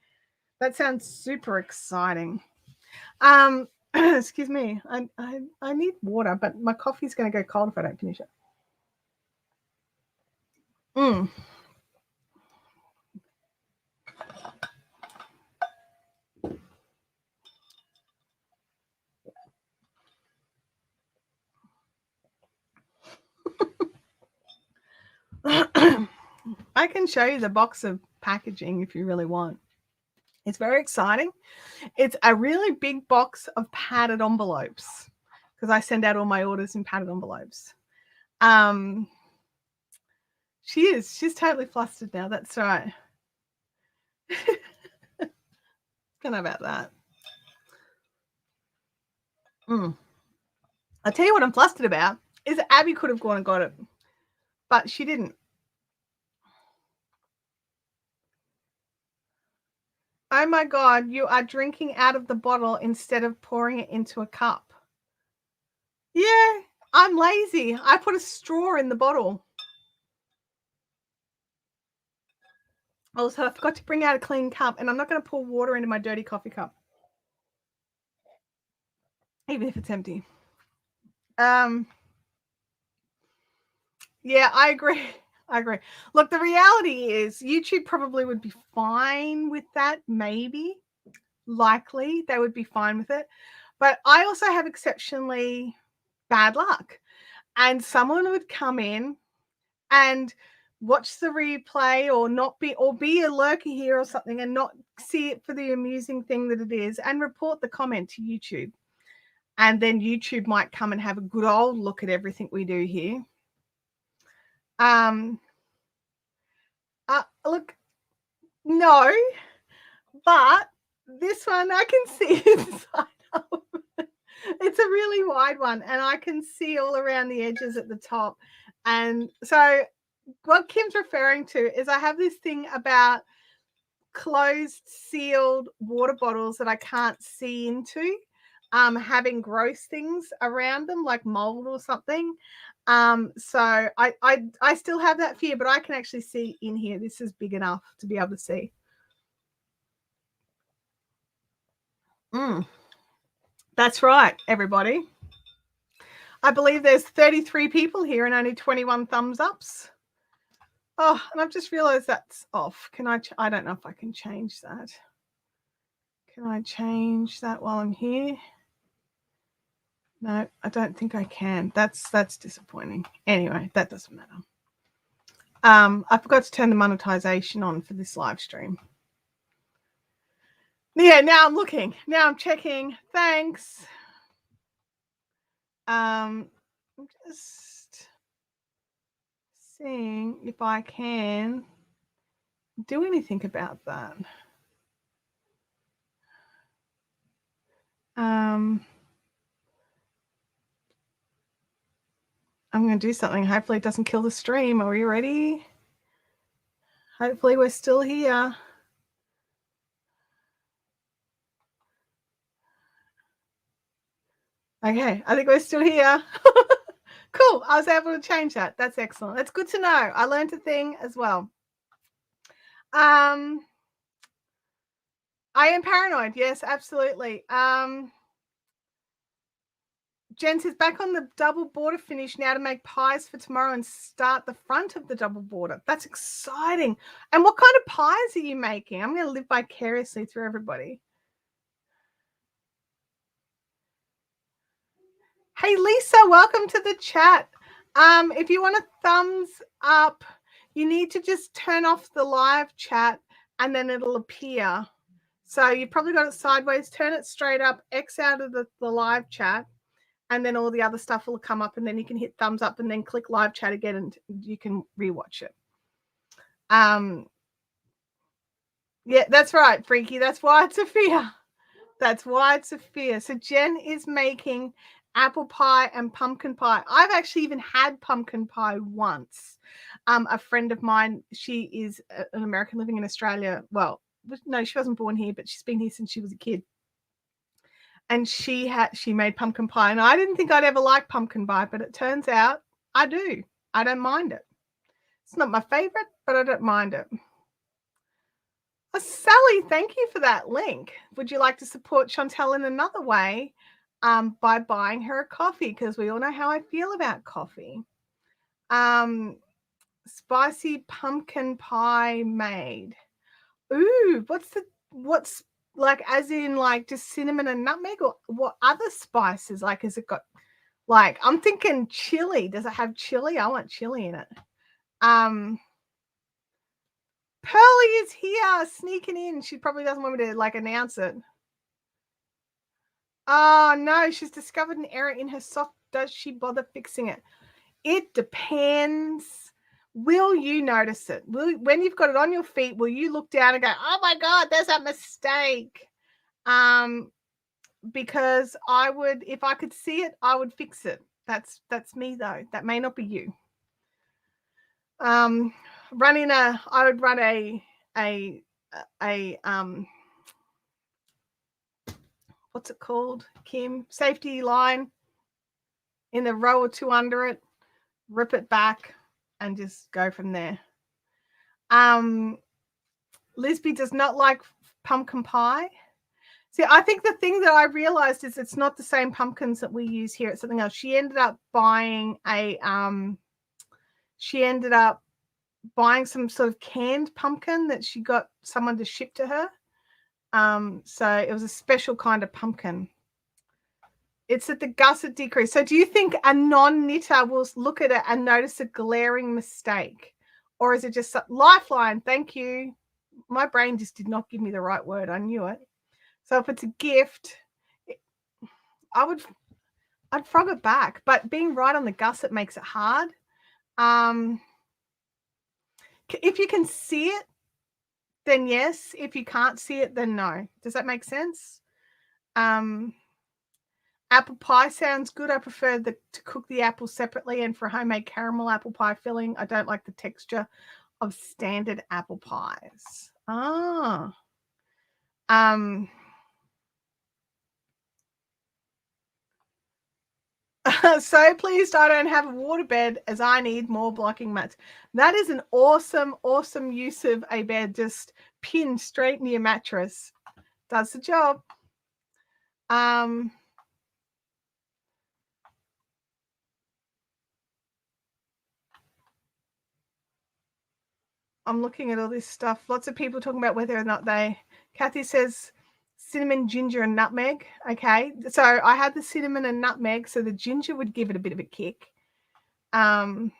That sounds super exciting. Excuse me. I need water, but my coffee's going to go cold if I don't finish it. I can show you the box of packaging if you really want. It's very exciting. It's a really big box of padded envelopes because I send out all my orders in padded envelopes. She's totally flustered now. That's right. Don't know about that. I'll tell you what I'm flustered about is that Abby could have gone and got it, but she didn't. Oh my God, you are drinking out of the bottle instead of pouring it into a cup. Yeah, I'm lazy. I put a straw in the bottle. Also, I forgot to bring out a clean cup, and I'm not going to pour water into my dirty coffee cup, even if it's empty. Yeah, I agree. I agree. Look, the reality is YouTube probably would be fine with that, maybe. Likely, they would be fine with it. But I also have exceptionally bad luck. And someone would come in and watch the replay or be a lurker here or something and not see it for the amusing thing that it is and report the comment to YouTube. And then YouTube might come and have a good old look at everything we do here. Look, no, but this one I can see inside of. It's a really wide one, and I can see all around the edges at the top. And so what Kim's referring to is I have this thing about closed, sealed water bottles that I can't see into, having gross things around them like mold or something. So I still have that fear, but I can actually see in here. This is big enough to be able to see. That's right, everybody. I believe there's 33 people here and only 21 thumbs ups. Oh, and I've just realized that's off. Can I don't know if I can change that. Can I change that while I'm here? No, I don't think I can. That's disappointing. Anyway, that doesn't matter. I forgot to turn the monetization on for this live stream. Yeah, now I'm looking. Now I'm checking. Thanks. I'm just seeing if I can do anything about that. I'm going to do something. Hopefully it doesn't kill the stream. Are we ready? Hopefully we're still here. Okay, I think we're still here. Cool. I was able to change that. That's excellent. That's good to know. I learned a thing as well. I am paranoid. Yes, absolutely. Jen says back on the double border finish now to make pies for tomorrow and start the front of the double border. That's exciting. And what kind of pies are you making? I'm going to live vicariously through everybody. Hey, Lisa, welcome to the chat. If you want a thumbs up, you need to just turn off the live chat and then it'll appear So you've probably got it sideways, turn it straight up, X out of the live chat, and then all the other stuff will come up, and then you can hit thumbs up and then click live chat again and you can rewatch it. Yeah, that's right, Freaky. That's why it's a fear. That's why it's a fear. So Jen is making apple pie and pumpkin pie. I've actually even had pumpkin pie once. A friend of mine, she is an American living in Australia. Well, no, she wasn't born here, but she's been here since she was a kid. And she made pumpkin pie, and I didn't think I'd ever like pumpkin pie, but it turns out I do. I don't mind it. It's not my favorite, but I don't mind it. Sally, thank you for that link. Would you like to support Chantel in another way by buying her a coffee? Because we all know how I feel about coffee. Spicy pumpkin pie made. Ooh, what's like, as in like just cinnamon and nutmeg, or what other spices? Like, has it got, like, I'm thinking chili. Does it have chili? I want chili in it. Pearly is here, sneaking in. She probably doesn't want me to like announce it. Oh no, she's discovered an error in her sock. Does she bother fixing it? It depends. Will you notice it? When you've got it on your feet, will you look down and go, oh my God, there's a mistake? Because I would, if I could see it, I would fix it. That's me though. That may not be you. I would run a what's it called, Kim? Safety line in the row or two under it, rip it back, and just go from there. Lisby does not like pumpkin pie. See, I think the thing that I realized is it's not the same pumpkins that we use here. It's something else. She ended up buying some sort of canned pumpkin that she got someone to ship to her. So it was a special kind of pumpkin. It's at the gusset decrease. So do you think a non-knitter will look at it and notice a glaring mistake? Or is it just lifeline? Thank you. My brain just did not give me the right word. I knew it. So if it's a gift, I'd frog it back. But being right on the gusset makes it hard. If you can see it, then yes. If you can't see it, then no. Does that make sense? Apple pie sounds good. I prefer to cook the apples separately, and for homemade caramel apple pie filling, I don't like the texture of standard apple pies. So pleased I don't have a waterbed, as I need more blocking mats. That is an awesome, awesome use of a bed, just pinned straight in your mattress. Does the job. I'm looking at all this stuff. Lots of people talking about whether or not Kathy says cinnamon, ginger, and nutmeg. Okay, so I had the cinnamon and nutmeg, so the ginger would give it a bit of a kick. I'm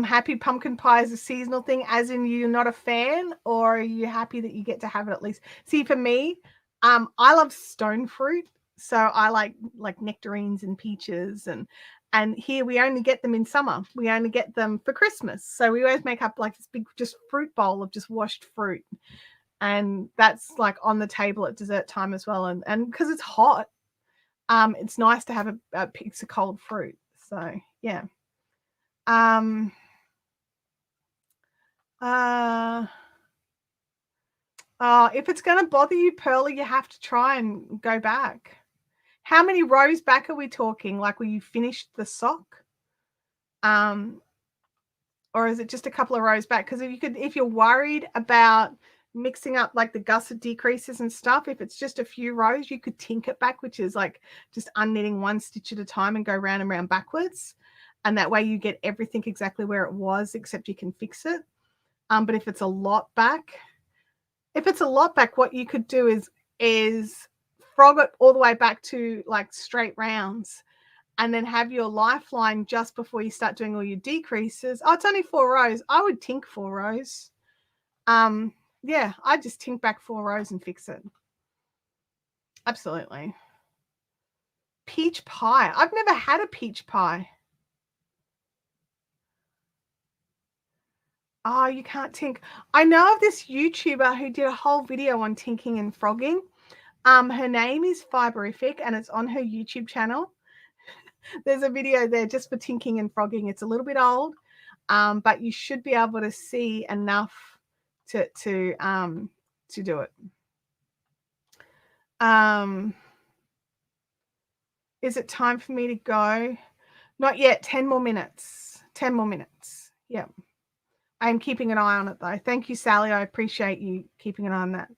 happy pumpkin pie is a seasonal thing, as in you're not a fan, or are you happy that you get to have it at least? See, for me, I love stone fruit, so I like nectarines and peaches, and here we only get them in summer. We only get them for Christmas, so we always make up like this big just fruit bowl of just washed fruit, and that's like on the table at dessert time as well. And because it's hot, it's nice to have a piece of cold fruit. So yeah. If it's going to bother you, Pearly, you have to try and go back. How many rows back are we talking? Like, will you finish the sock? Or is it just a couple of rows back? Because if you're worried about mixing up like the gusset decreases and stuff, if it's just a few rows, you could tink it back, which is like just unknitting one stitch at a time and go round and round backwards. And that way you get everything exactly where it was, except you can fix it. But if it's a lot back, what you could do is frog it all the way back to like straight rounds, and then have your lifeline just before you start doing all your decreases. Oh, it's only 4 rows. I would tink 4 rows. Yeah, I just tink back 4 rows and fix it. Absolutely. Peach pie. I've never had a peach pie. Oh, you can't tink. I know of this YouTuber who did a whole video on tinking and frogging. Her name is Fiberific and it's on her YouTube channel. There's a video there just for tinking and frogging. It's a little bit old, but you should be able to see enough to do it. Is it time for me to go? Not yet. 10 more minutes. 10 more minutes. Yeah. I'm keeping an eye on it though. Thank you, Sally. I appreciate you keeping an eye on that.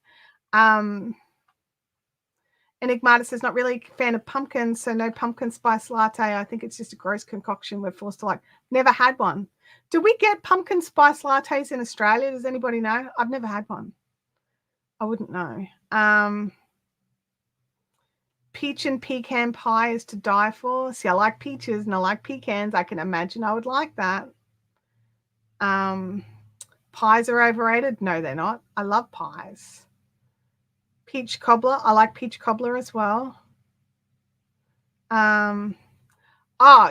Enigmata says, not really a fan of pumpkins, so no pumpkin spice latte. I think it's just a gross concoction. We're forced to like. Never had one. Do we get pumpkin spice lattes in Australia? Does anybody know? I've never had one. I wouldn't know. Peach and pecan pie is to die for. See, I like peaches and I like pecans. I can imagine I would like that. Pies are overrated. No, they're not. I love pies. Peach cobbler. I like peach cobbler as well.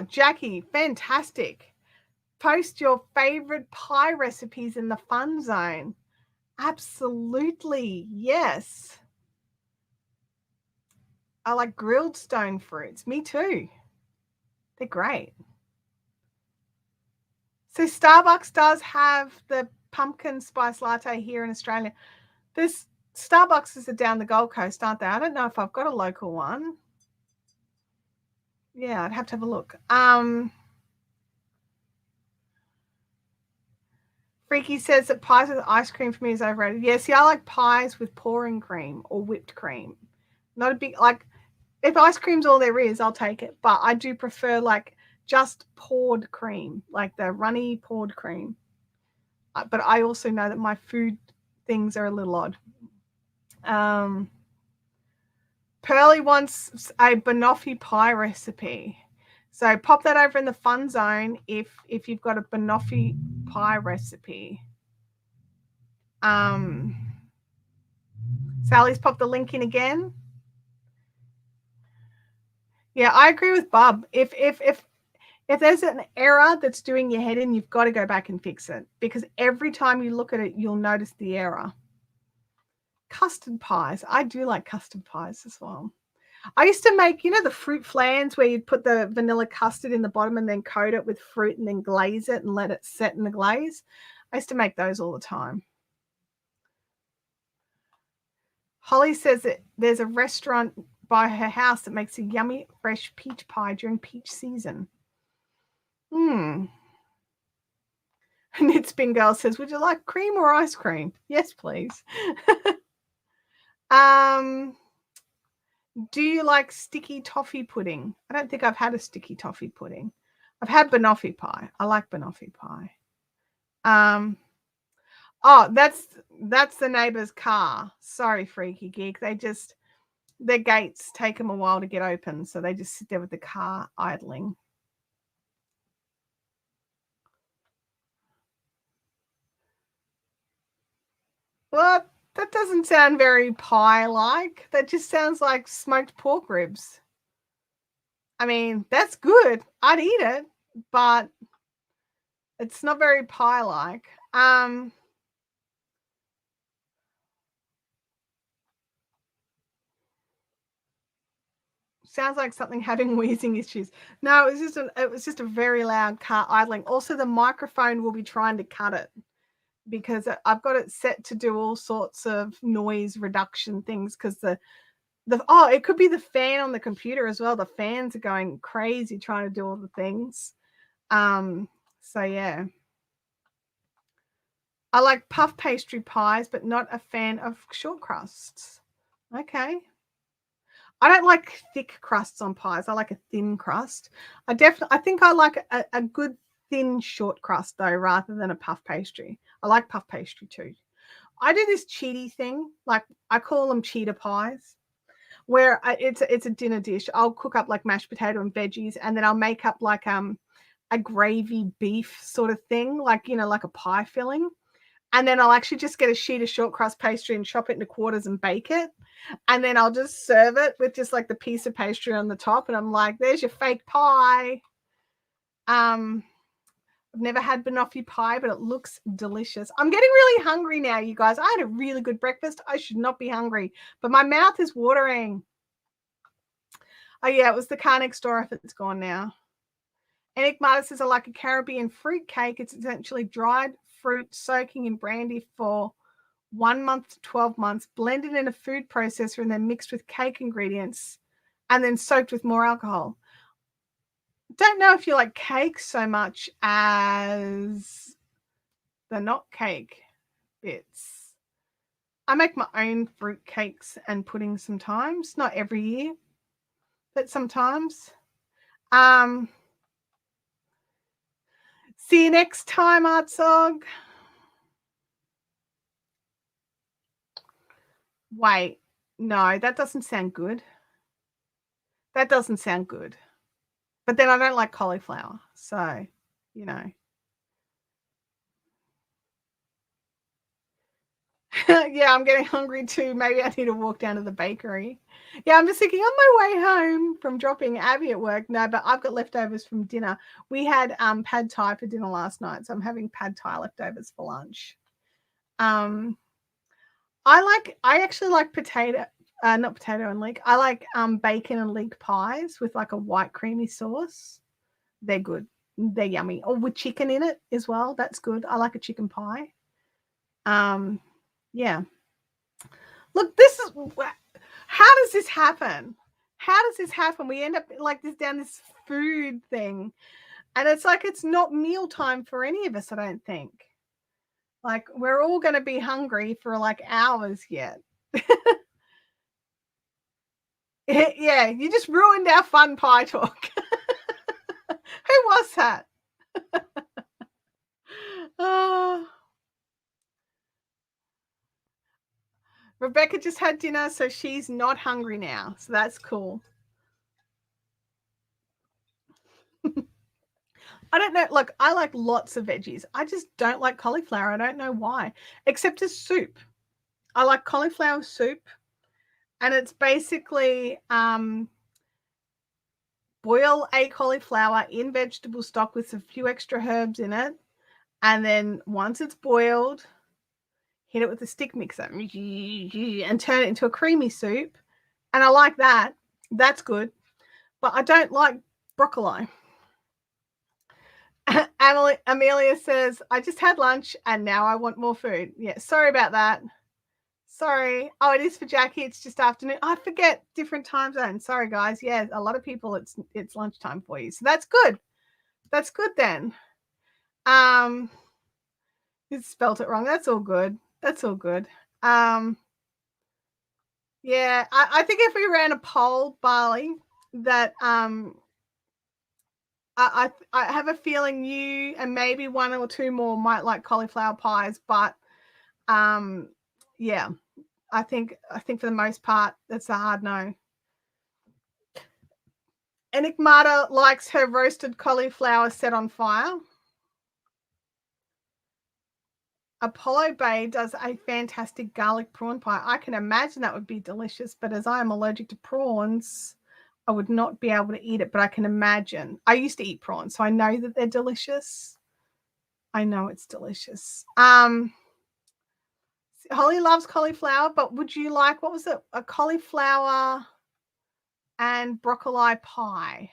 Jackie, fantastic. Post your favorite pie recipes in the fun zone. Absolutely. Yes. I like grilled stone fruits. Me too. They're great. So Starbucks does have the pumpkin spice latte here in Australia. There's Starbucks are down the Gold Coast, aren't they? I don't know if I've got a local one. Yeah, I'd have to have a look. Freaky says that pies with ice cream for me is overrated. Yeah, see, I like pies with pouring cream or whipped cream. Not a big, like, if ice cream's all there is, I'll take it. But I do prefer, like, just poured cream, like the runny poured cream. But I also know that my food things are a little odd. Pearly wants a banoffee pie recipe. So pop that over in the fun zone if you've got a banoffee pie recipe. Sally's popped the link in again. Yeah, I agree with Bob. If there's an error that's doing your head in, you've got to go back and fix it because every time you look at it, you'll notice the error. Custard pies. I do like custard pies as well. I used to make, the fruit flans where you'd put the vanilla custard in the bottom and then coat it with fruit and then glaze it and let it set in the glaze. I used to make those all the time. Holly says that there's a restaurant by her house that makes a yummy fresh peach pie during peach season. Knitspin Girl says, would you like cream or ice cream? Yes, please. Do you like sticky toffee pudding? I don't think I've had a sticky toffee pudding. I've had banoffee pie. I like banoffee pie. That's the neighbor's car. Sorry, Freaky Geek. Their gates take them a while to get open, so they just sit there with the car idling. Well, that doesn't sound very pie-like. That just sounds like smoked pork ribs. I mean, that's good. I'd eat it, but it's not very pie-like. Sounds like something having wheezing issues. No, it was just a very loud car idling. Also, the microphone will be trying to cut it because I've got it set to do all sorts of noise reduction things because it could be the fan on the computer as well. The fans are going crazy trying to do all the things. So yeah. I like puff pastry pies, but not a fan of short crusts. Okay. I don't like thick crusts on pies. I like a thin crust. I think I like a good thin short crust though, rather than a puff pastry. I like puff pastry too. I do this cheaty thing, like I call them cheetah pies, where it's a dinner dish. I'll cook up like mashed potato and veggies, and then I'll make up like a gravy beef sort of thing, like like a pie filling. And then I'll actually just get a sheet of short crust pastry and chop it into quarters and bake it. And then I'll just serve it with just like the piece of pastry on the top. And I'm like, there's your fake pie. I've never had banoffee pie, but it looks delicious. I'm getting really hungry now, you guys. I had a really good breakfast. I should not be hungry, but my mouth is watering. Oh, yeah, it was the car next door if it's gone now. Enigmata says, I like a Caribbean fruit cake. It's essentially dried fruit soaking in brandy for 1 month to 12 months, blended in a food processor and then mixed with cake ingredients and then soaked with more alcohol. Don't know if you like cake so much as the not cake bits. I make my own fruit cakes and pudding sometimes, not every year, but sometimes. See you next time, Artsog. Wait, no, that doesn't sound good. That doesn't sound good. But then I don't like cauliflower, so, you know. Yeah, I'm getting hungry too. Maybe I need to walk down to the bakery. Yeah, I'm just thinking on my way home from dropping Abby at work. No, but I've got leftovers from dinner. We had pad thai for dinner last night, so I'm having pad thai leftovers for lunch. I actually like not potato and leek. I like bacon and leek pies with like a white creamy sauce. They're good. They're yummy. Or with chicken in it as well. That's good. I like a chicken pie. Yeah. Look, this is how does this happen? How does this happen? We end up like this down this food thing. And it's like it's not mealtime for any of us, I don't think. Like we're all going to be hungry for like hours yet. Yeah, you just ruined our fun pie talk. Who was that? Oh. Rebecca just had dinner, so she's not hungry now. So that's cool. I don't know. Look, I like lots of veggies. I just don't like cauliflower. I don't know why, except as soup. I like cauliflower soup, and it's basically boil a cauliflower in vegetable stock with a few extra herbs in it, and then once it's boiled, hit it with a stick mixer and turn it into a creamy soup. And I like that. That's good. But I don't like broccoli. Amelia says, I just had lunch and now I want more food. Yeah, sorry about that. Sorry. Oh, it is for Jackie. It's just afternoon. I forget different time zones. Sorry, guys. Yeah, a lot of people, it's lunchtime for you. So that's good. That's good then. You spelt it wrong. That's all good. That's all good. Yeah, I think if we ran a poll, Barley, that I have a feeling you and maybe one or two more might like cauliflower pies, but yeah, I think for the most part that's a hard no. Enigmata likes her roasted cauliflower set on fire. Apollo Bay does a fantastic garlic prawn pie. I can imagine that would be delicious, but as I am allergic to prawns, I would not be able to eat it, but I can imagine. I used to eat prawns, so I know that they're delicious. I know it's delicious. Holly loves cauliflower, but would you like, what was it? A cauliflower and broccoli pie.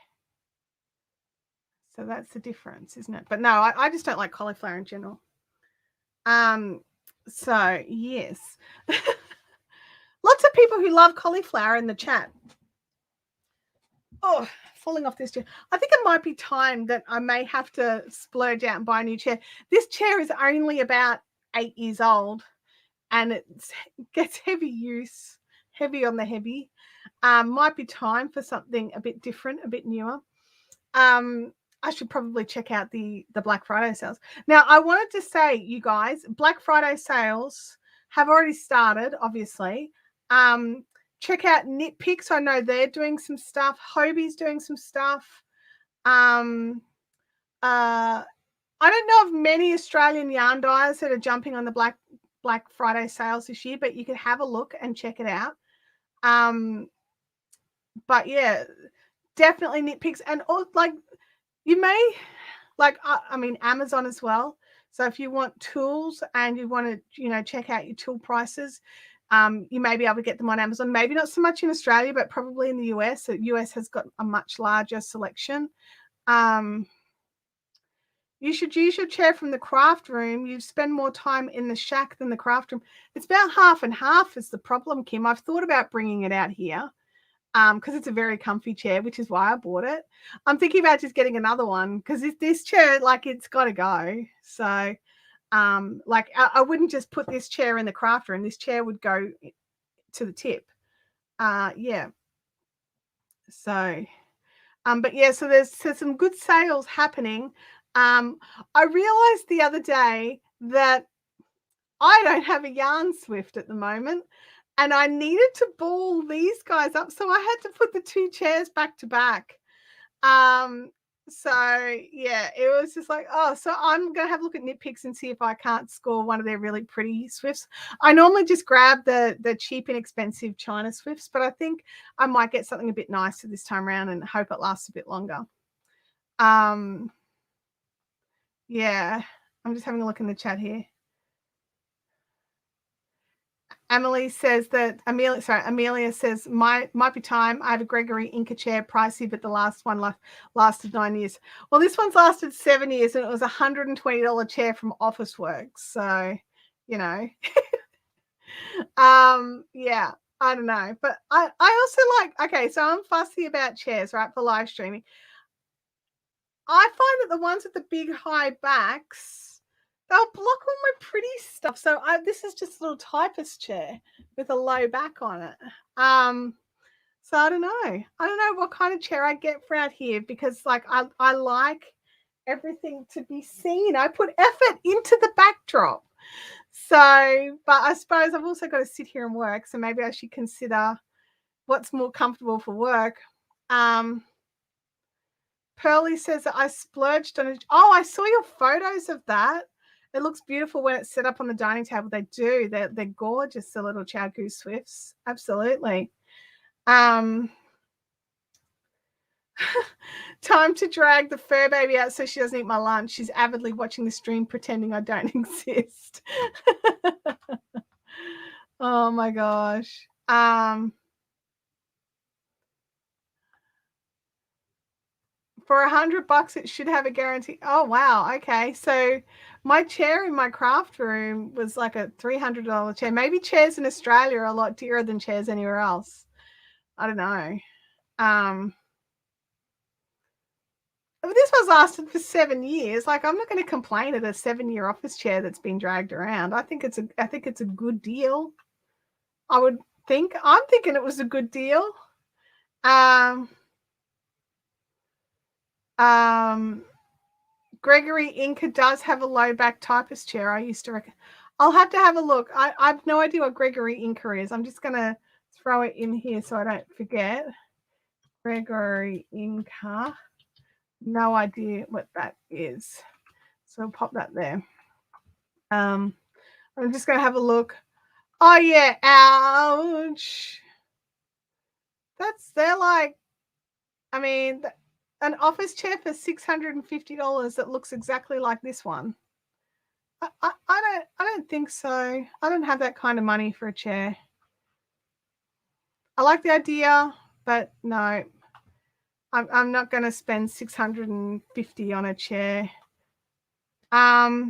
So that's the difference, isn't it? But no, I just don't like cauliflower in general. So yes. Lots of people who love cauliflower in the chat. Oh, falling off this chair. I think it might be time that I may have to splurge out and buy a new chair. This chair is only about 8 years old and it gets heavy use, heavy on the heavy. Might be time for something a bit different, a bit newer. I should probably check out the Black Friday sales. Now, I wanted to say, you guys, Black Friday sales have already started, obviously. Check out Nitpicks. I know they're doing some stuff. Hobie's doing some stuff. I don't know of many Australian yarn dyers that are jumping on the Black Friday sales this year, but you can have a look and check it out. But yeah, definitely nitpicks. And like you may, like, I mean, Amazon as well. So if you want tools and you want to, check out your tool prices, you may be able to get them on Amazon. Maybe not so much in Australia, but probably in the US. The US has got a much larger selection. You should use your chair from the craft room. You spend more time in the shack than the craft room. It's about half and half is the problem, Kim. I've thought about bringing it out here because it's a very comfy chair, which is why I bought it. I'm thinking about just getting another one because this chair, like, it's got to go. So, like, I wouldn't just put this chair in the craft room. This chair would go to the tip. Yeah. So, but yeah, so there's some good sales happening. I realized the other day that I don't have a yarn Swift at the moment, and I needed to ball these guys up, so I had to put the two chairs back to back. So yeah, it was just like, oh, so I'm gonna have a look at Nitpicks and see if I can't score one of their really pretty Swifts. I normally just grab the cheap and expensive China Swifts, but I think I might get something a bit nicer this time around and hope it lasts a bit longer. Yeah, I'm just having a look in the chat here. Amelia says, might be time. I have a Gregory Inca chair, pricey, but the last one lasted 9 years. Well, this one's lasted 7 years, and it was $120 chair from Officeworks. So, yeah, I don't know. But I also like, okay, so I'm fussy about chairs, right, for live streaming. I find that the ones with the big high backs, they'll block all my pretty stuff. So this is just a little typist chair with a low back on it. So I don't know what kind of chair I get for out here, because like I like everything to be seen. I put effort into the backdrop. So, but I suppose I've also got to sit here and work. So maybe I should consider what's more comfortable for work. Pearly says that I splurged on it. Oh, I saw your photos of that. It looks beautiful when it's set up on the dining table. They do. They're gorgeous, the little Chiago Swifts. Absolutely. Time to drag the fur baby out so she doesn't eat my lunch. She's avidly watching the stream pretending I don't exist. Oh my gosh. For $100, it should have a guarantee. Oh, wow. Okay. So my chair in my craft room was like a $300 chair. Maybe chairs in Australia are a lot dearer than chairs anywhere else. I don't know. This was lasted for 7 years. Like, I'm not going to complain at a 7-year office chair that's been dragged around. I think it's a good deal. I'm thinking it was a good deal. Gregory Inca does have a low back typist chair. I used to reckon. I'll have to have a look. I have no idea what Gregory Inca is. I'm just going to throw it in here so I don't forget. Gregory Inca. No idea what that is. So I'll pop that there. I'm just going to have a look. Oh, yeah. Ouch. They're like, I mean, an office chair for $650 that looks exactly like this one. I don't think so. I don't have that kind of money for a chair. I like the idea, but no, I'm not going to spend $650 on a chair. But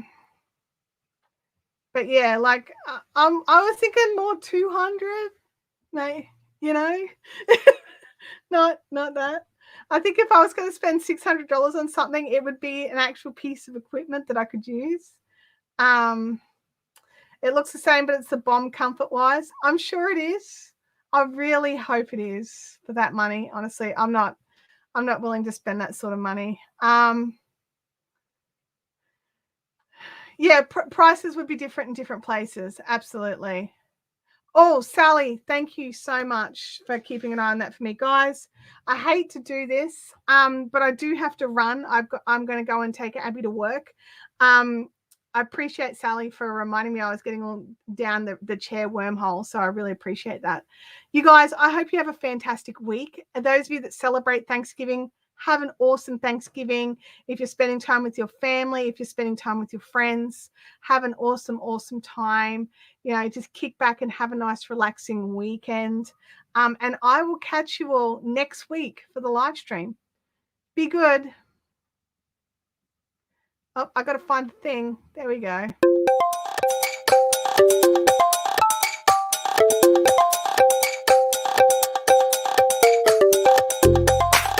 yeah, like I was thinking more 200, not that. I think if I was going to spend $600 on something, it would be an actual piece of equipment that I could use. It looks the same, but it's the bomb comfort-wise. I'm sure it is. I really hope it is for that money. Honestly, I'm not willing to spend that sort of money. Yeah, prices would be different in different places. Absolutely. Oh, Sally, thank you so much for keeping an eye on that for me, guys. I hate to do this, but I do have to run. I'm going to go and take Abby to work. I appreciate Sally for reminding me I was getting all down the chair wormhole, so I really appreciate that. You guys, I hope you have a fantastic week. And those of you that celebrate Thanksgiving, have an awesome Thanksgiving. If you're spending time with your family, if you're spending time with your friends, have an awesome, awesome time. You know, just kick back and have a nice, relaxing weekend. And I will catch you all next week for the live stream. Be good. Oh, I got to find the thing. There we go.